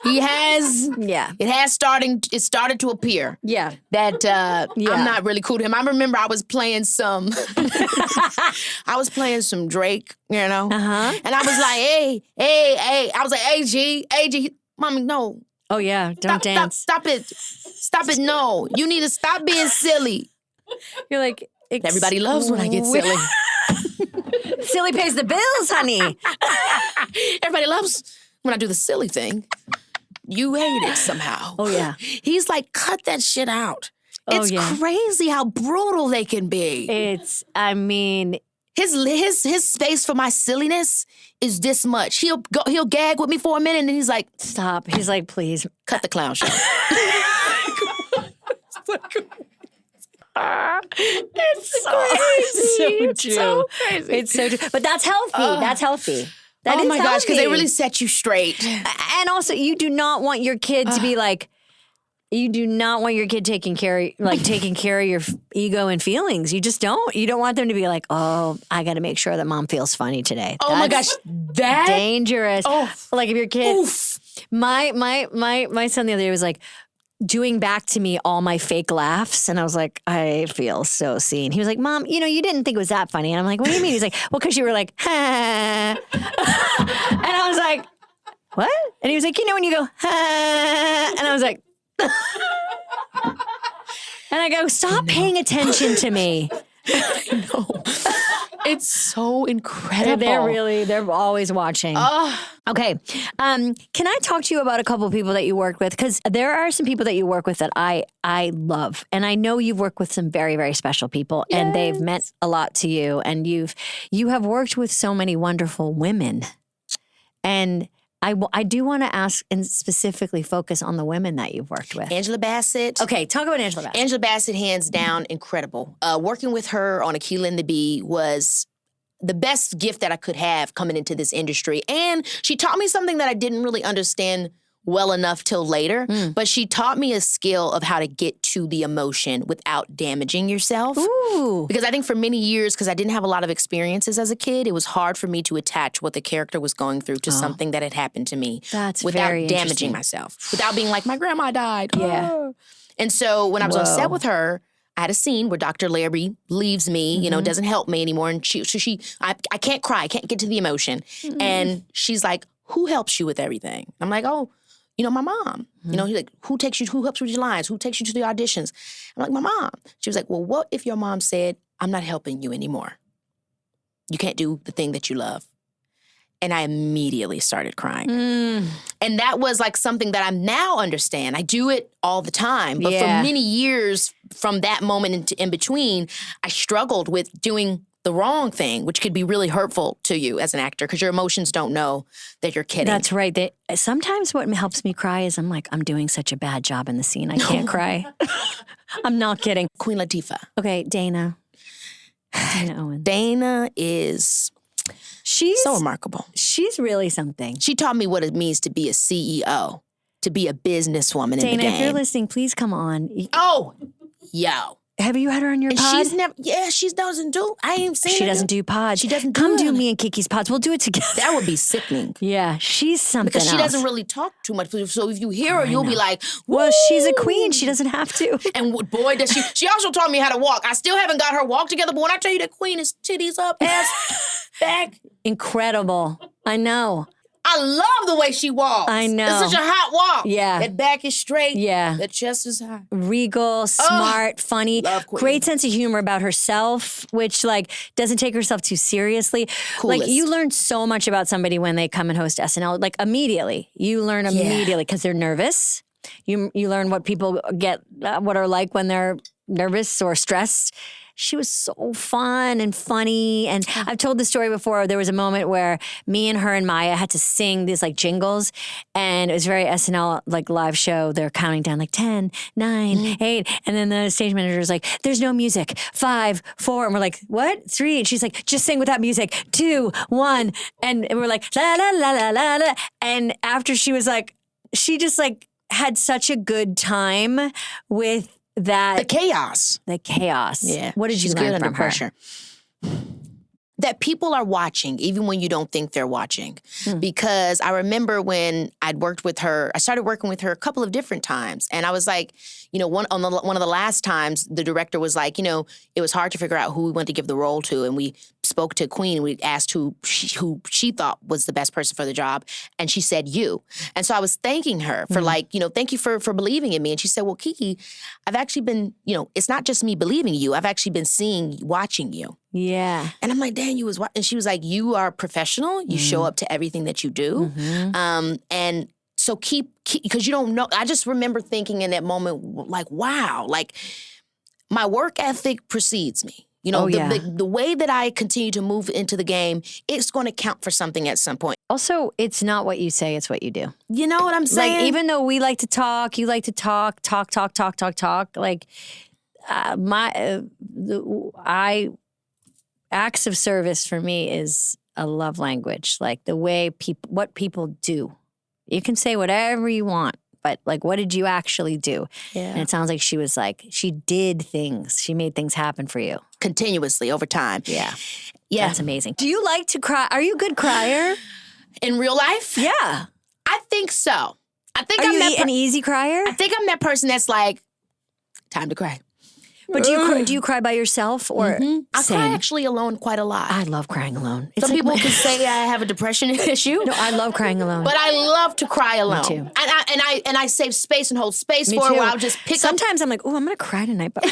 He has, it started to appear. Yeah. That I'm not really cool to him. I remember I was playing some Drake, you know? Uh-huh. And I was like, hey. I was like, hey, G. Mommy, no. Oh, yeah, don't dance. Stop it, no. You need to stop being silly. You're like, everybody loves when I get silly. Silly pays the bills, honey. Everybody loves when I do the silly thing. You hate it somehow. Oh, yeah. He's like, cut that shit out. It's crazy how brutal they can be. His space for my silliness is this much. He'll gag with me for a minute and then he's like, stop. He's like, please. Cut the clown show. It's so true. So crazy. It's so true. But that's healthy. That's healthy. That oh is my gosh, healthy. because they really set you straight. And also, you do not want your kid to be like, you do not want your kid taking care of your ego and feelings. You just don't. You don't want them to be like, oh, I got to make sure that mom feels funny today. Oh my gosh, that dangerous. Oh. Like if your kid, my son the other day was like, doing back to me all my fake laughs. And I was like, I feel so seen. He was like, Mom, you didn't think it was that funny. And I'm like, what do you mean? He's like, well, because you were like, ha. And I was like, what? And he was like, when you go, ha. And I was like, and I go, stop paying attention to me. No. It's so incredible. They're always watching. Okay. Can I talk to you about a couple of people that you worked with? Because there are some people that you work with that I love. And I know you've worked with some very, very special people and they've meant a lot to you. And you have worked with so many wonderful women. And I do want to ask and specifically focus on the women that you've worked with. Angela Bassett. Okay, talk about Angela Bassett. Angela Bassett, hands down, incredible. Working with her on Aquila and the Bee was the best gift that I could have coming into this industry. And she taught me something that I didn't really understand well enough till later, but she taught me a skill of how to get to the emotion without damaging yourself. Ooh. Because I think for many years, because I didn't have a lot of experiences as a kid, it was hard for me to attach what the character was going through to something that had happened to me. That's without very damaging myself, without being like, my grandma died. Yeah. And so when I was on set with her, I had a scene where Dr. Larry leaves me, you know, doesn't help me anymore. And I can't cry, I can't get to the emotion. And she's like, who helps you with everything? I'm like, oh, you know, my mom. You know, he's like, who helps with your lines? Who takes you to the auditions? I'm like, my mom. She was like, well, what if your mom said, I'm not helping you anymore? You can't do the thing that you love. And I immediately started crying. And that was like something that I now understand. I do it all the time. But for many years from that moment in between, I struggled with doing the wrong thing, which could be really hurtful to you as an actor because your emotions don't know that you're kidding. That's right. Sometimes what helps me cry is I'm like, I'm doing such a bad job in the scene. I can't cry. I'm not kidding. Queen Latifah. Okay, Dana Owens. Dana is so remarkable. She's really something. She taught me what it means to be a CEO, to be a businesswoman in the game. Dana, if you're listening, please come on. Oh, yo. Have you had her on your pod? She doesn't do. I ain't seen her. She doesn't do pods. She doesn't come do me and Keke's pods. We'll do it together. That would be sickening. Yeah, she's something because she else. doesn't really talk too much. So if you hear her, you'll be like, woo! Well, she's a queen. She doesn't have to. And boy, does she. She also taught me how to walk. I still haven't got her walk together, but when I tell you that queen is titties up, ass back. Incredible. I know. I love the way she walks. I know. It's such a hot walk. Yeah. That back is straight. Yeah. That chest is high. Regal, smart, funny. Love queen. Great sense of humor about herself, which doesn't take herself too seriously. Coolest. Like you learn so much about somebody when they come and host SNL. Like immediately. You learn immediately because they're nervous. You learn what people what are like when they're nervous or stressed. She was so fun and funny. And I've told the story before. There was a moment where me and her and Maya had to sing these like jingles. And it was very SNL like live show. They're counting down like 10, 9, 8. And then the stage manager is like, there's no music. 5, 4. And we're like, what? 3. And she's like, just sing without music. 2, 1. And we're like, la, la, la, la, la, la. And after she was like, she just like had such a good time with the chaos. Yeah. What did you She's learn good from under pressure? That people are watching, even when you don't think they're watching. Because I remember when I'd worked with her, I started working with her a couple of different times. And I was like, you know, one of the last times, the director was like, you know, it was hard to figure out who we wanted to give the role to. And we spoke to Queen and we asked who she thought was the best person for the job. And she said, you. And so I was thanking her for like, you know, thank you for believing in me. And she said, well, Keke, I've actually been, you know, it's not just me believing you. I've actually been watching you. Yeah. And I'm like, Dan, you was what? And she was like, you are professional. You show up to everything that you do. And so keep, because you don't know. I just remember thinking in that moment, like, wow, like my work ethic precedes me. You know, the way that I continue to move into the game, it's going to count for something at some point. Also, it's not what you say, it's what you do. You know what I'm saying? Like, even though we like to talk, you like to talk. Like, acts of service for me is a love language. Like the way what people do. You can say whatever you want, but like, what did you actually do? Yeah. And it sounds like she was like, she did things. She made things happen for you. Continuously over time. Yeah. That's amazing. Do you like to cry? Are you a good crier? In real life? Yeah. I think so. I think Are you an easy crier? I think I'm that person that's like, time to cry. But do you cry by yourself or I cry actually alone quite a lot. I love crying alone. Some people can say I have a depression issue. No, I love crying alone. But I love to cry alone. Me too. And I save space and hold space Me for too. it where I'll just pick Sometimes I'm like, oh, I'm going to cry tonight. But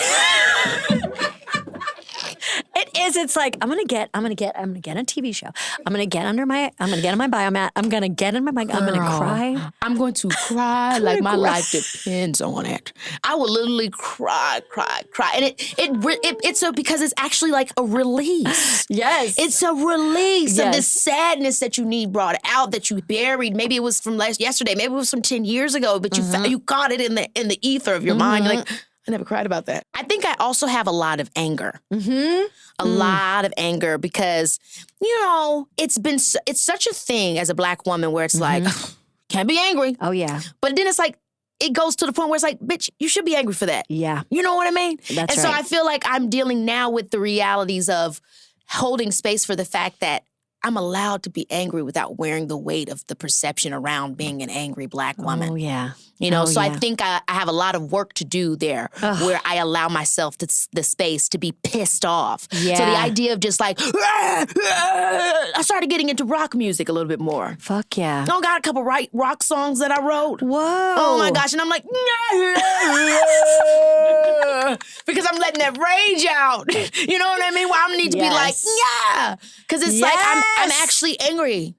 It is. It's like I'm gonna get a TV show. I'm gonna get on my biomat. I'm gonna get in my mic. I'm gonna cry. I'm going to cry like my life depends on it. I will literally cry, and it's because it's actually like a release. Yes, it's a release of this sadness that you need brought out, that you buried. Maybe it was from yesterday. Maybe it was from 10 years ago. But you caught it in the ether of your mind. You're like, I never cried about that. I think I also have a lot of anger. A lot of anger because, it's such a thing as a Black woman where it's like, can't be angry. Oh, yeah. But then it's like, it goes to the point where it's like, bitch, you should be angry for that. Yeah. You know what I mean? That's so I feel like I'm dealing now with the realities of holding space for the fact that I'm allowed to be angry without wearing the weight of the perception around being an angry Black woman. Oh, yeah. I think I have a lot of work to do there where I allow myself the space to be pissed off. Yeah. So the idea of just like, I started getting into rock music a little bit more. Fuck yeah. I got a couple rock songs that I wrote. Whoa. Oh my gosh. And I'm like, because I'm letting that rage out. You know what I mean? Where I need to be like, yeah. Because it's like, I'm actually angry.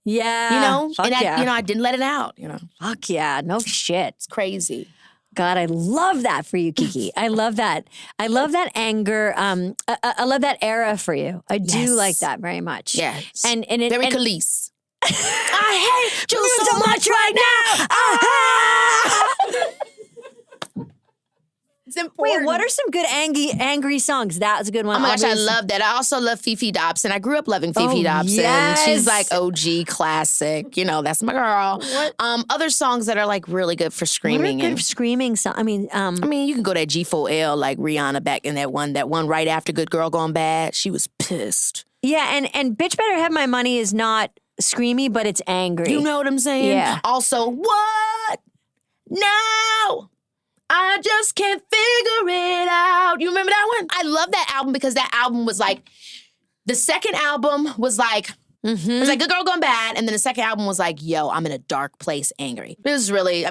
Yeah. Fuck I didn't let it out, Fuck yeah. No shit. It's crazy. God, I love that for you, Keke. I love that. I love that anger. I love that era for you. I do like that very much. Yes. And very Khalees. I hate you so much right now. It's important. Wait, what are some good angry songs? That's a good one. Oh my gosh, I love that. I also love Fifi Dobson. I grew up loving Fifi Dobson. Yes. She's like OG classic. That's my girl. What? Other songs that are like really good for screaming. What are good screaming songs? I mean, you can go that G4L like Rihanna back in that one right after Good Girl Gone Bad. She was pissed. Yeah, and Bitch Better Have My Money is not screamy, but it's angry. You know what I'm saying? Yeah. Also, what? No. I just can't figure it out. You remember that one? I love that album because that album was like, the second album was like, it was like Good Girl Gone Bad. And then the second album was like, yo, I'm in a dark place, angry. It was really,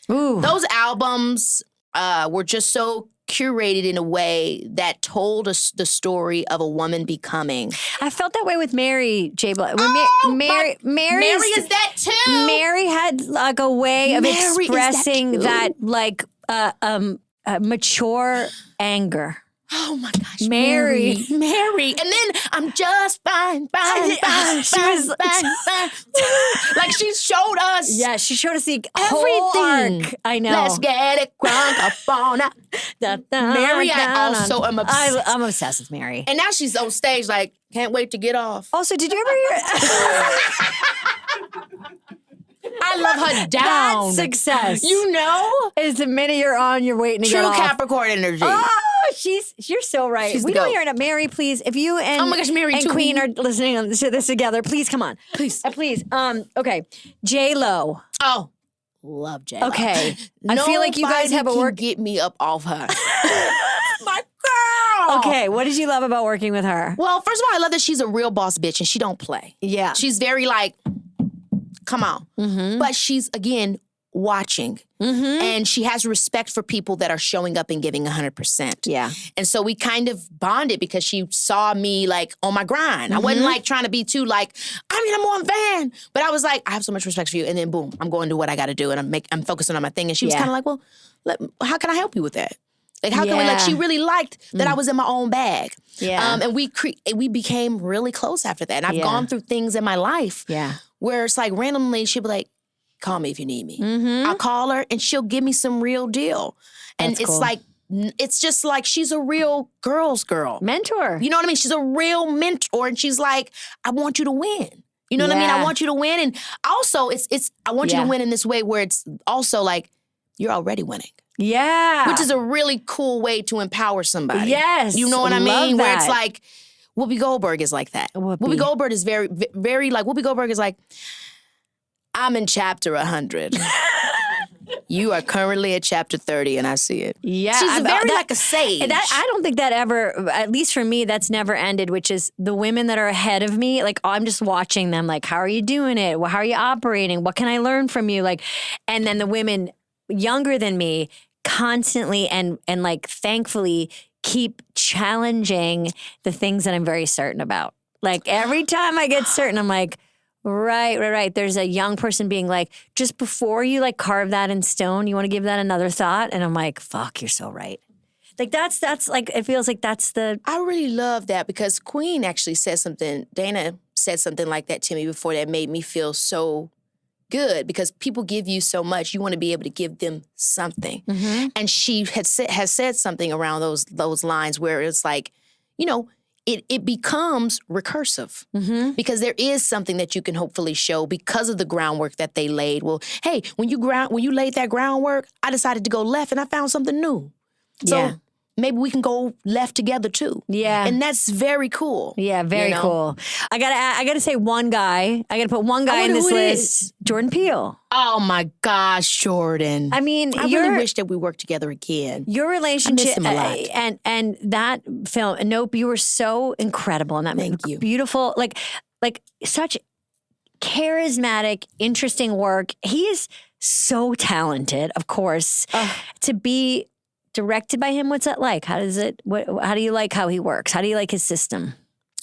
those albums were just so curated in a way that told us the story of a woman becoming. I felt that way with Mary J. Blige. Mary is that too. Mary had like a way of expressing that like mature anger. Oh my gosh, Mary. And then I'm just fine. Like she showed us. Yeah, she showed us the everything. Whole arc. I know. Let's get it crunk up on it. Mary, I also am obsessed. I'm obsessed with Mary. And now she's on stage like, can't wait to get off. Also, did you ever hear I love her down. That's success. Is the minute you're on, you're waiting to get off. True Capricorn energy. Oh, you're so right. We don't hear it. Mary, please, if you and, oh my gosh, Mary and Queen are listening to this together, please come on. Please. Please. Okay. J-Lo. Oh, love J-Lo. Okay. I feel like you guys have a work. Get me up off her. My girl. Okay. What did you love about working with her? Well, first of all, I love that she's a real boss bitch and she don't play. Yeah. She's very like, come on. But she's, again, watching. And she has respect for people that are showing up and giving 100%. Yeah. And so we kind of bonded because she saw me like on my grind. I wasn't like trying to be too like, I'm on van. But I was like, I have so much respect for you. And then boom, I'm going to do what I got to do. And I'm focusing on my thing. And she was kind of like, well, how can I help you with that? Like, how can we, like, she really liked that I was in my own bag. Yeah. And we became really close after that. And I've gone through things in my life where it's like randomly she'll be like, call me if you need me. I'll call her and she'll give me some real deal. And That's it's cool. like, it's just like she's a real girl's girl. Mentor. You know what I mean? She's a real mentor. And she's like, I want you to win. You know what I mean? I want you to win. And also, I want you to win in this way where it's also like, you're already winning. Yeah. Which is a really cool way to empower somebody. Yes. You know what I mean? That. Where it's like, Whoopi Goldberg is like that. Whoopi Goldberg is very, very like, Whoopi Goldberg is like, I'm in chapter 100. You are currently at chapter 30 and I see it. Yeah. She's very like a sage. I don't think that ever, at least for me, that's never ended, which is the women that are ahead of me. Like, I'm just watching them. Like, how are you doing it? How are you operating? What can I learn from you? Like, and then the women younger than me constantly and like thankfully keep challenging the things that I'm very certain about. Like every time I get certain, I'm like, right. There's a young person being like, just before you like carve that in stone, you want to give that another thought? And I'm like, fuck, you're so right. Like that's like, it feels like that's the... I really love that because Queen actually said something, Dana said something like that to me before that made me feel so good because people give you so much, you want to be able to give them something. Mm-hmm. And she has said something around those lines where it's like, you know, it becomes recursive because there is something that you can hopefully show because of the groundwork that they laid. Well, hey, when you laid that groundwork, I decided to go left and I found something new. So maybe we can go left together too. Yeah. And that's very cool. Yeah, very cool. I gotta say one guy. I gotta put one guy in this list. Jordan Peele. Oh my gosh, Jordan. I mean, I really wish that we worked together again. Your relationship I miss him a lot. And that film, Nope, you were so incredible in that. Thank you. Beautiful, like such charismatic, interesting work. He is so talented, of course. To be directed by him, what's that like? How do you like how he works? How do you like his system?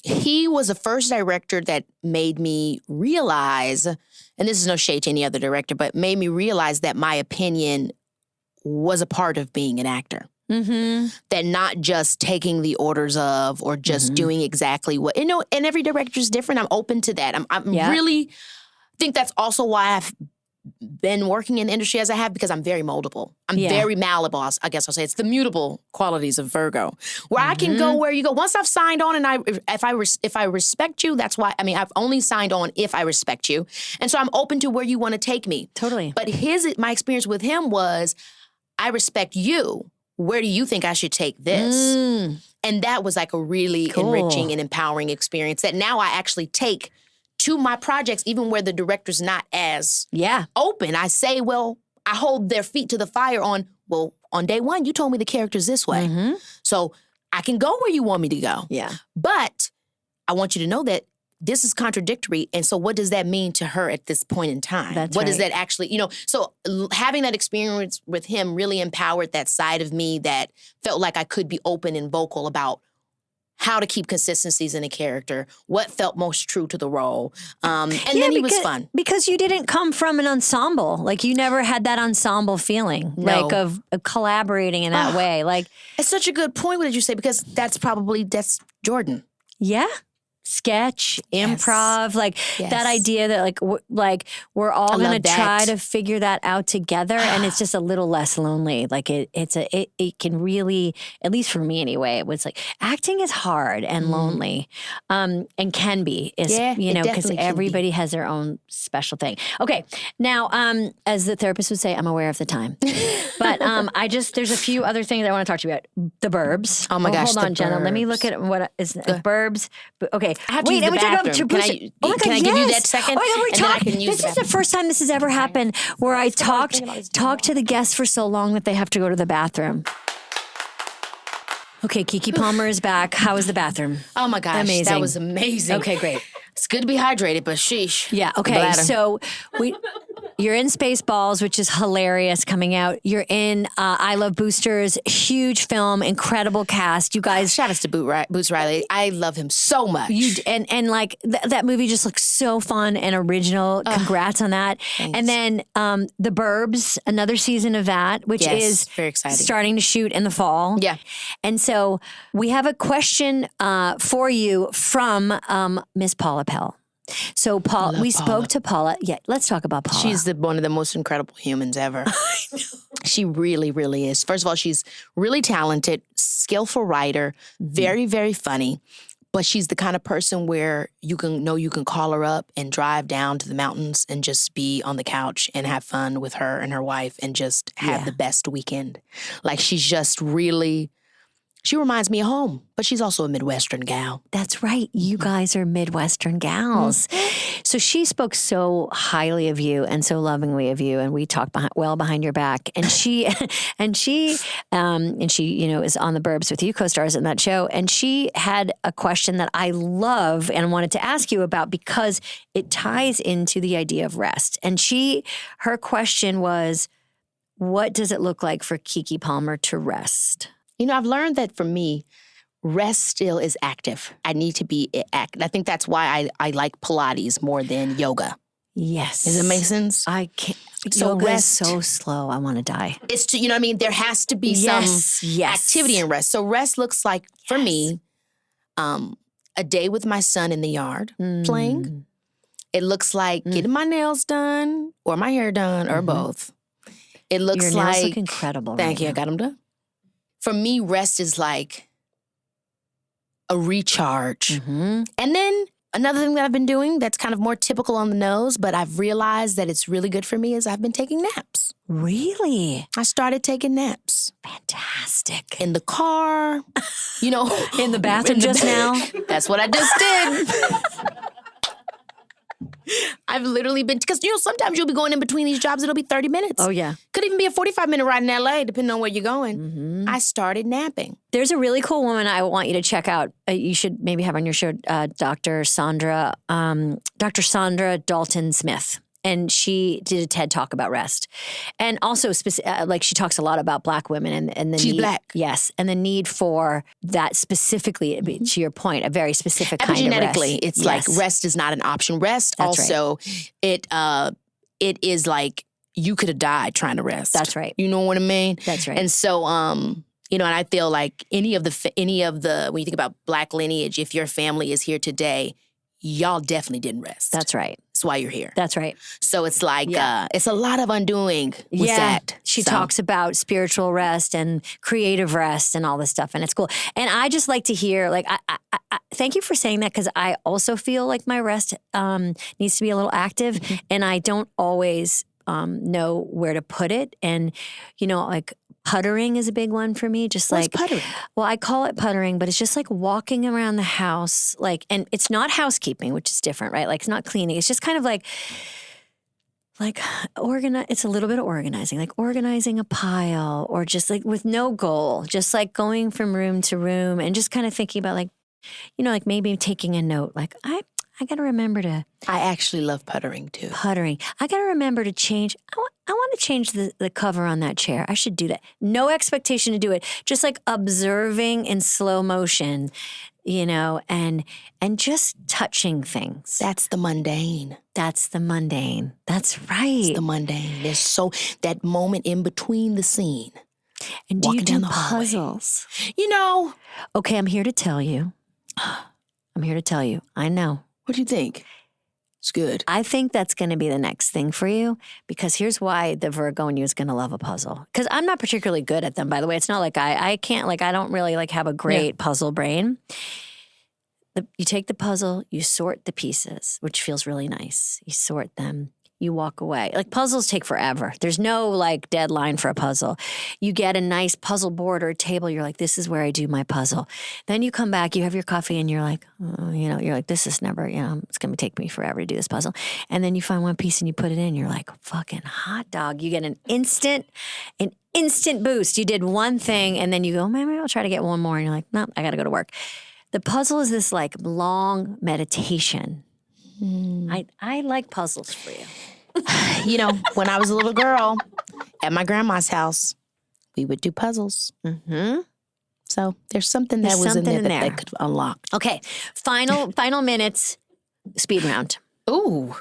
He was the first director that made me realize, and this is no shade to any other director, but made me realize that my opinion was a part of being an actor. Mm-hmm. That not just taking the orders of or just doing exactly what, and every director is different. I'm open to that. I'm really think that's also why I've been working in the industry as I have because I'm very moldable. I'm very malleable, I guess I'll say. It's the mutable qualities of Virgo, where I can go where you go. Once I've signed on and if I respect you, that's why, I mean, I've only signed on if I respect you. And so I'm open to where you want to take me. Totally. But my experience with him was, I respect you. Where do you think I should take this? And that was like a really enriching and empowering experience that now I actually take to my projects, even where the director's not as open. I say, well, I hold their feet to the fire on day one, you told me the character's this way. So I can go where you want me to go. Yeah. But I want you to know that this is contradictory. And so what does that mean to her at this point in time? What does that actually, so having that experience with him really empowered that side of me that felt like I could be open and vocal about how to keep consistencies in a character, what felt most true to the role. And then he was fun. Because you didn't come from an ensemble. Like you never had that ensemble feeling, like of collaborating in that way. Like it's such a good point, what did you say? Because that's Jordan. Yeah. Sketch, improv, like that idea that like we're all going to try to figure that out together, and it's just a little less lonely. Like it can really, at least for me anyway, it was like acting is hard and lonely, and can be because everybody has their own special thing. Okay, now as the therapist would say, I'm aware of the time, but there's a few other things I want to talk to you about. The Burbs. Oh my gosh, hold on, Jenna. Let me look at what is Burbs. Okay. I have to use the bathroom. Can I give you that second? Oh my God, this is the first time this has ever happened where I talked to the guests for so long that they have to go to the bathroom. Okay, Keke Palmer is back. How was the bathroom? Oh my gosh, amazing. That was amazing. Okay, great. It's good to be hydrated, but sheesh. Yeah, okay. So you're in Spaceballs, which is hilarious, coming out. You're in I Love Boosters, huge film, incredible cast. You guys, shout out to Boots Riley. I love him so much. And like that movie just looks so fun and original. Congrats on that. Thanks. And then The Burbs, another season of that, which is very exciting, starting to shoot in the fall. Yeah. And so we have a question for you from Miss Paula Pell. So we spoke to Paula. Yeah, let's talk about Paula. She's one of the most incredible humans ever. I know. She really, really is. First of all, she's really talented, skillful writer, very, very funny. But she's the kind of person where you can call her up and drive down to the mountains and just be on the couch and have fun with her and her wife and just have the best weekend. Like she's just really... She reminds me of home, but she's also a Midwestern gal. That's right. You guys are Midwestern gals. So she spoke so highly of you and so lovingly of you, and we talked behind your back. And she is on the Burbs with you, co-stars in that show. And she had a question that I love and wanted to ask you about because it ties into the idea of rest. And her question was, what does it look like for Keke Palmer to rest? I've learned that for me, rest still is active. I need to be active. I think that's why I like Pilates more than yoga. Yes. Does it make sense? I can't. So Yoga rest is so slow. I want to die. It's to, there has to be Yes. some activity in rest. So rest looks like, for me, a day with my son in the yard playing. It looks like getting my nails done or my hair done or both. It looks Your nails look incredible. Thank you. I got them done. For me, rest is like a recharge. And then another thing that I've been doing that's kind of more typical on the nose, but I've realized that it's really good for me is I've been taking naps. Really? I started taking naps. Fantastic. In the car, In the bathroom now? That's what I just did. I've literally been, because sometimes you'll be going in between these jobs, it'll be 30 minutes. Oh, yeah. Could even be a 45-minute ride in LA, depending on where you're going. I started napping. There's a really cool woman I want you to check out. You should maybe have on your show, Dr. Sandra Dalton Smith. And she did a TED Talk about rest. And also, she talks a lot about Black women and the She's need. Black. Yes. And the need for that specifically, to your point, a very specific kind of rest. Epigenetically, it's like rest is not an option. Rest That's also, it is like you could have died trying to rest. That's right. You know what I mean? That's right. And so, and I feel like any of the, when you think about Black lineage, if your family is here today, y'all definitely didn't rest. That's right. That's why you're here. That's right. So it's like, it's a lot of undoing with that. She talks about spiritual rest and creative rest and all this stuff, and it's cool. And I just like to hear, I thank you for saying that, because I also feel like my rest needs to be a little active, and I don't always know where to put it. And, puttering is a big one for me. Just What's puttering? Well, I call it puttering, but it's just like walking around the house, and it's not housekeeping, which is different, right? Like, it's not cleaning. It's just kind of like it's a little bit of organizing, like organizing a pile, or just like with no goal, just like going from room to room and just kind of thinking about maybe taking a note, I got to remember to. I actually love puttering too. Puttering. I got to remember to change. I want to change the cover on that chair. I should do that. No expectation to do it. Just like observing in slow motion, and just touching things. That's the mundane. That's the mundane. That's right. It's the mundane. There's that moment in between the scene. And do you do puzzles? Okay, I'm here to tell you. I know. What do you think? It's good. I think that's going to be the next thing for you, because here's why the Virgo in you is going to love a puzzle. Because I'm not particularly good at them, by the way. It's not like I can't, I don't really have a great puzzle brain. You take the puzzle, you sort the pieces, which feels really nice. You sort them. You walk away. Puzzles take forever. There's no deadline for a puzzle. You get a nice puzzle board or a table. You're like, this is where I do my puzzle. Then you come back, you have your coffee, and you're like, this is never, it's going to take me forever to do this puzzle. And then you find one piece and you put it in. You're like, fucking hot dog. You get an instant boost. You did one thing, and then you go, maybe I'll try to get one more. And you're like, no, I got to go to work. The puzzle is this long meditation. I like puzzles for you. When I was a little girl at my grandma's house, we would do puzzles. So there's something that was in there that could unlock. Okay, final minutes, speed round. Ooh.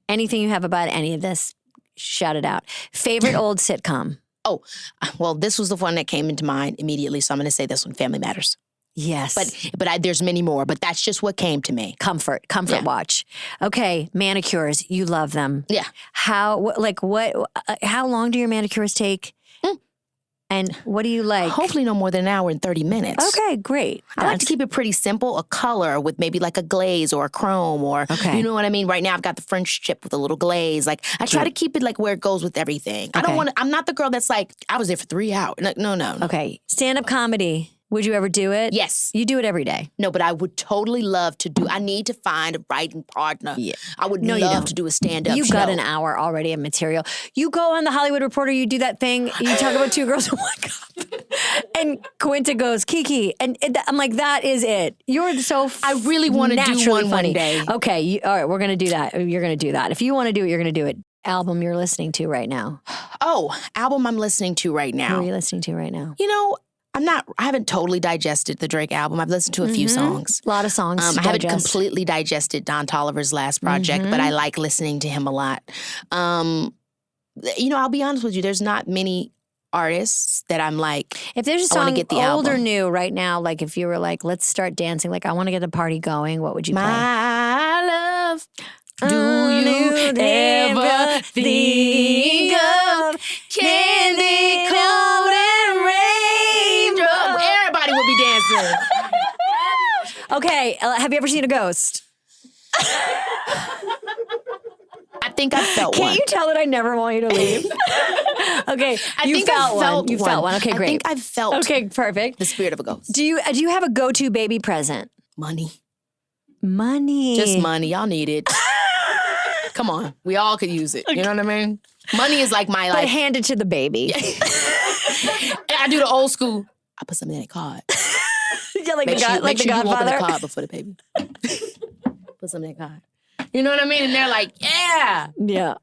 Anything you have about any of this, shout it out. Favorite old sitcom? Oh, well, this was the one that came into mind immediately, so I'm going to say this one, Family Matters. Yes. But there's many more, but that's just what came to me. Comfort watch. Okay, manicures, you love them. Yeah. How long do your manicures take? And what do you like? Hopefully no more than an hour and 30 minutes. Okay, great. I like to keep it pretty simple, a color with maybe a glaze or a chrome or, you know what I mean? Right now I've got the French tip with a little glaze. I try to keep it where it goes with everything. Okay. I'm not the girl that's I was there for 3 hours. No. Okay, stand-up comedy. Would you ever do it? Yes. You do it every day. No, but I would totally love to do. I need to find a writing partner. Yeah. I would love to do a stand-up You've show. got an hour already of material. You go on The Hollywood Reporter, you do that thing, you talk about two girls in one cup. And Quinta goes, Keke. And I'm like, that is it. You're so I really want to do one funny. day. Okay, all right, we're going to do that. You're going to do that. If you want to do it, you're going to do it. Album you're listening to right now. Oh, album I'm listening to right now. Who are you listening to right now? I haven't totally digested the Drake album. I've listened to a few songs. A lot of songs to I haven't digest. completely digested Don Toliver's last project, but I like listening to him a lot. I'll be honest with you. There's not many artists that I'm like, if there's a I wanna song get the old or album. new right now, like if you were like, let's start dancing, like I want to get the party going, what would you play? My love, do you ever think of candy cold and raindrops? Everybody will be dancing. Okay, have you ever seen a ghost? I think I felt Can't one. you tell that I never want you to leave? Okay, you felt one. You felt one. Okay, great. I think I felt Okay, perfect. the spirit of a ghost. Do you have a go-to baby present? Money. Money. Just money. Y'all need it. Come on. We all could use it. You know what I mean? Money is like my But life. hand it to the baby. And I do the old school. I put something in a card. Yeah, like Make the sure, make the sure you open the Godfather. card before the baby. Put something in a card. You know what I mean? And they're like, yeah. Yeah.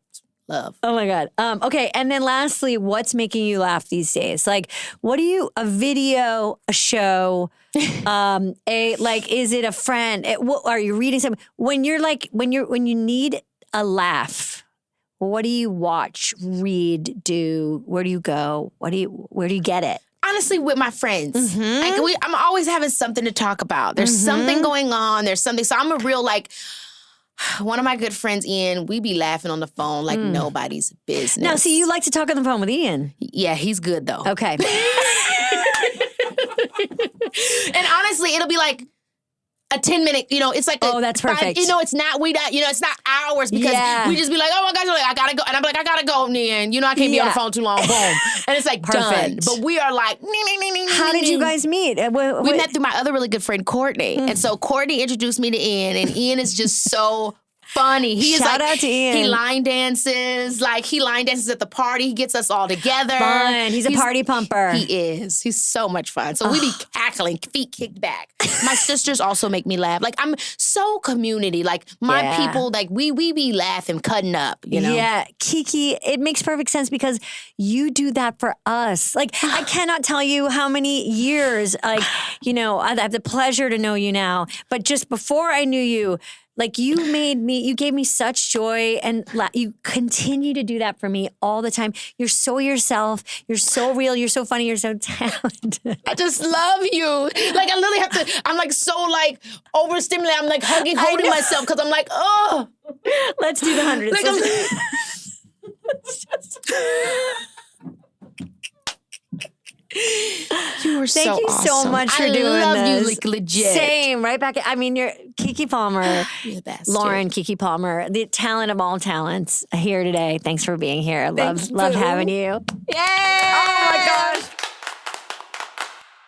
Love. Oh my God. Okay. And then lastly, what's making you laugh these days? Like, a video, a show, is it a friend? Are you reading something? When you need a laugh, what do you watch, read, do? Where do you go? Where do you get it? Honestly, with my friends. Like I'm always having something to talk about. There's something going on. There's something. So I'm a real one of my good friends, Ian, we be laughing on the phone like nobody's business. Now, see, you like to talk on the phone with Ian. Yeah, he's good though. Okay. And honestly, it'll be like a 10-minute, it's like that's perfect. it's not it's not hours because we just be like, oh my gosh, I gotta go. And I'm like, I gotta go, Ian. I can't be on the phone too long. Boom. And it's like done. Perfect. But we are like, How did you guys meet? We met through my other really good friend, Courtney. And so Courtney introduced me to Ian, and Ian is just so funny. He is Shout out to Ian. He line dances. He line dances at the party. He gets us all together. Fun. He's a party pumper. He is. He's so much fun. So we be cackling, feet kicked back. My sisters also make me laugh. I'm so community. My people, we be laughing, cutting up, Yeah, Keke, it makes perfect sense because you do that for us. I cannot tell you how many years, I have the pleasure to know you now, but just before I knew you, you gave me such joy, and you continue to do that for me all the time. You're so yourself. You're so real. You're so funny. You're so talented. I just love you. I literally have to, I'm so overstimulated. I'm holding myself because I'm oh. Let's do the hundreds. You are Thank so you awesome. so much for doing this. I love you legit. Same, right back. You're Keke Palmer. You're the best. Lauren, Keke Palmer, the talent of all talents here today. Thanks for being here. Love having you. Yay! Oh my gosh.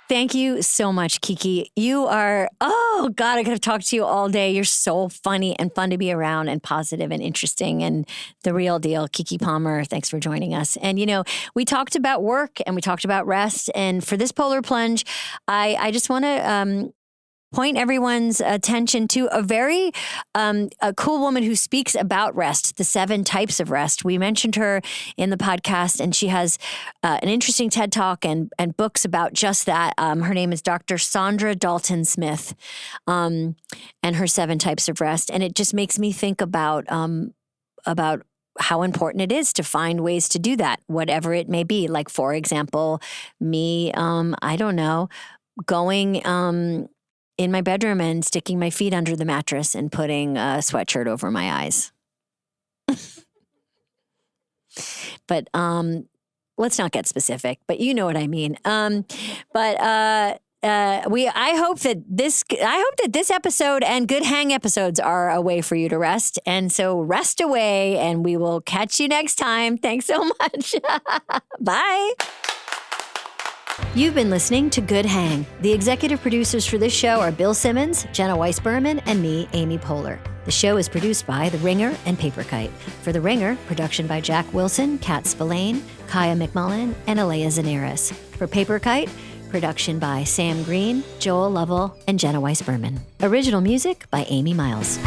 Thank you so much, Keke. You are, oh God, I could have talked to you all day. You're so funny and fun to be around and positive and interesting and the real deal. Keke Palmer, thanks for joining us. And, we talked about work and we talked about rest. And for this Polar Plunge, I just want to point everyone's attention to a very a cool woman who speaks about rest, the 7 types of rest. We mentioned her in the podcast, and she has an interesting TED Talk and books about just that. Her name is Dr. Sandra Dalton Smith, and her 7 types of rest. And it just makes me think about how important it is to find ways to do that, whatever it may be. Like, for example, me, I don't know, going in my bedroom and sticking my feet under the mattress and putting a sweatshirt over my eyes. But let's not get specific, but you know what I mean. I hope that this episode and Good Hang episodes are a way for you to rest. And so rest away, and we will catch you next time. Thanks so much. Bye. You've been listening to Good Hang. The executive producers for this show are Bill Simmons, Jenna Weiss-Berman, and me, Amy Poehler. The show is produced by The Ringer and Paper Kite. For The Ringer, production by Jack Wilson, Kat Spillane, Kaya McMullen, and Aleya Zenieris. For Paper Kite, production by Sam Green, Joel Lovell, and Jenna Weiss-Berman. Original music by Amy Miles.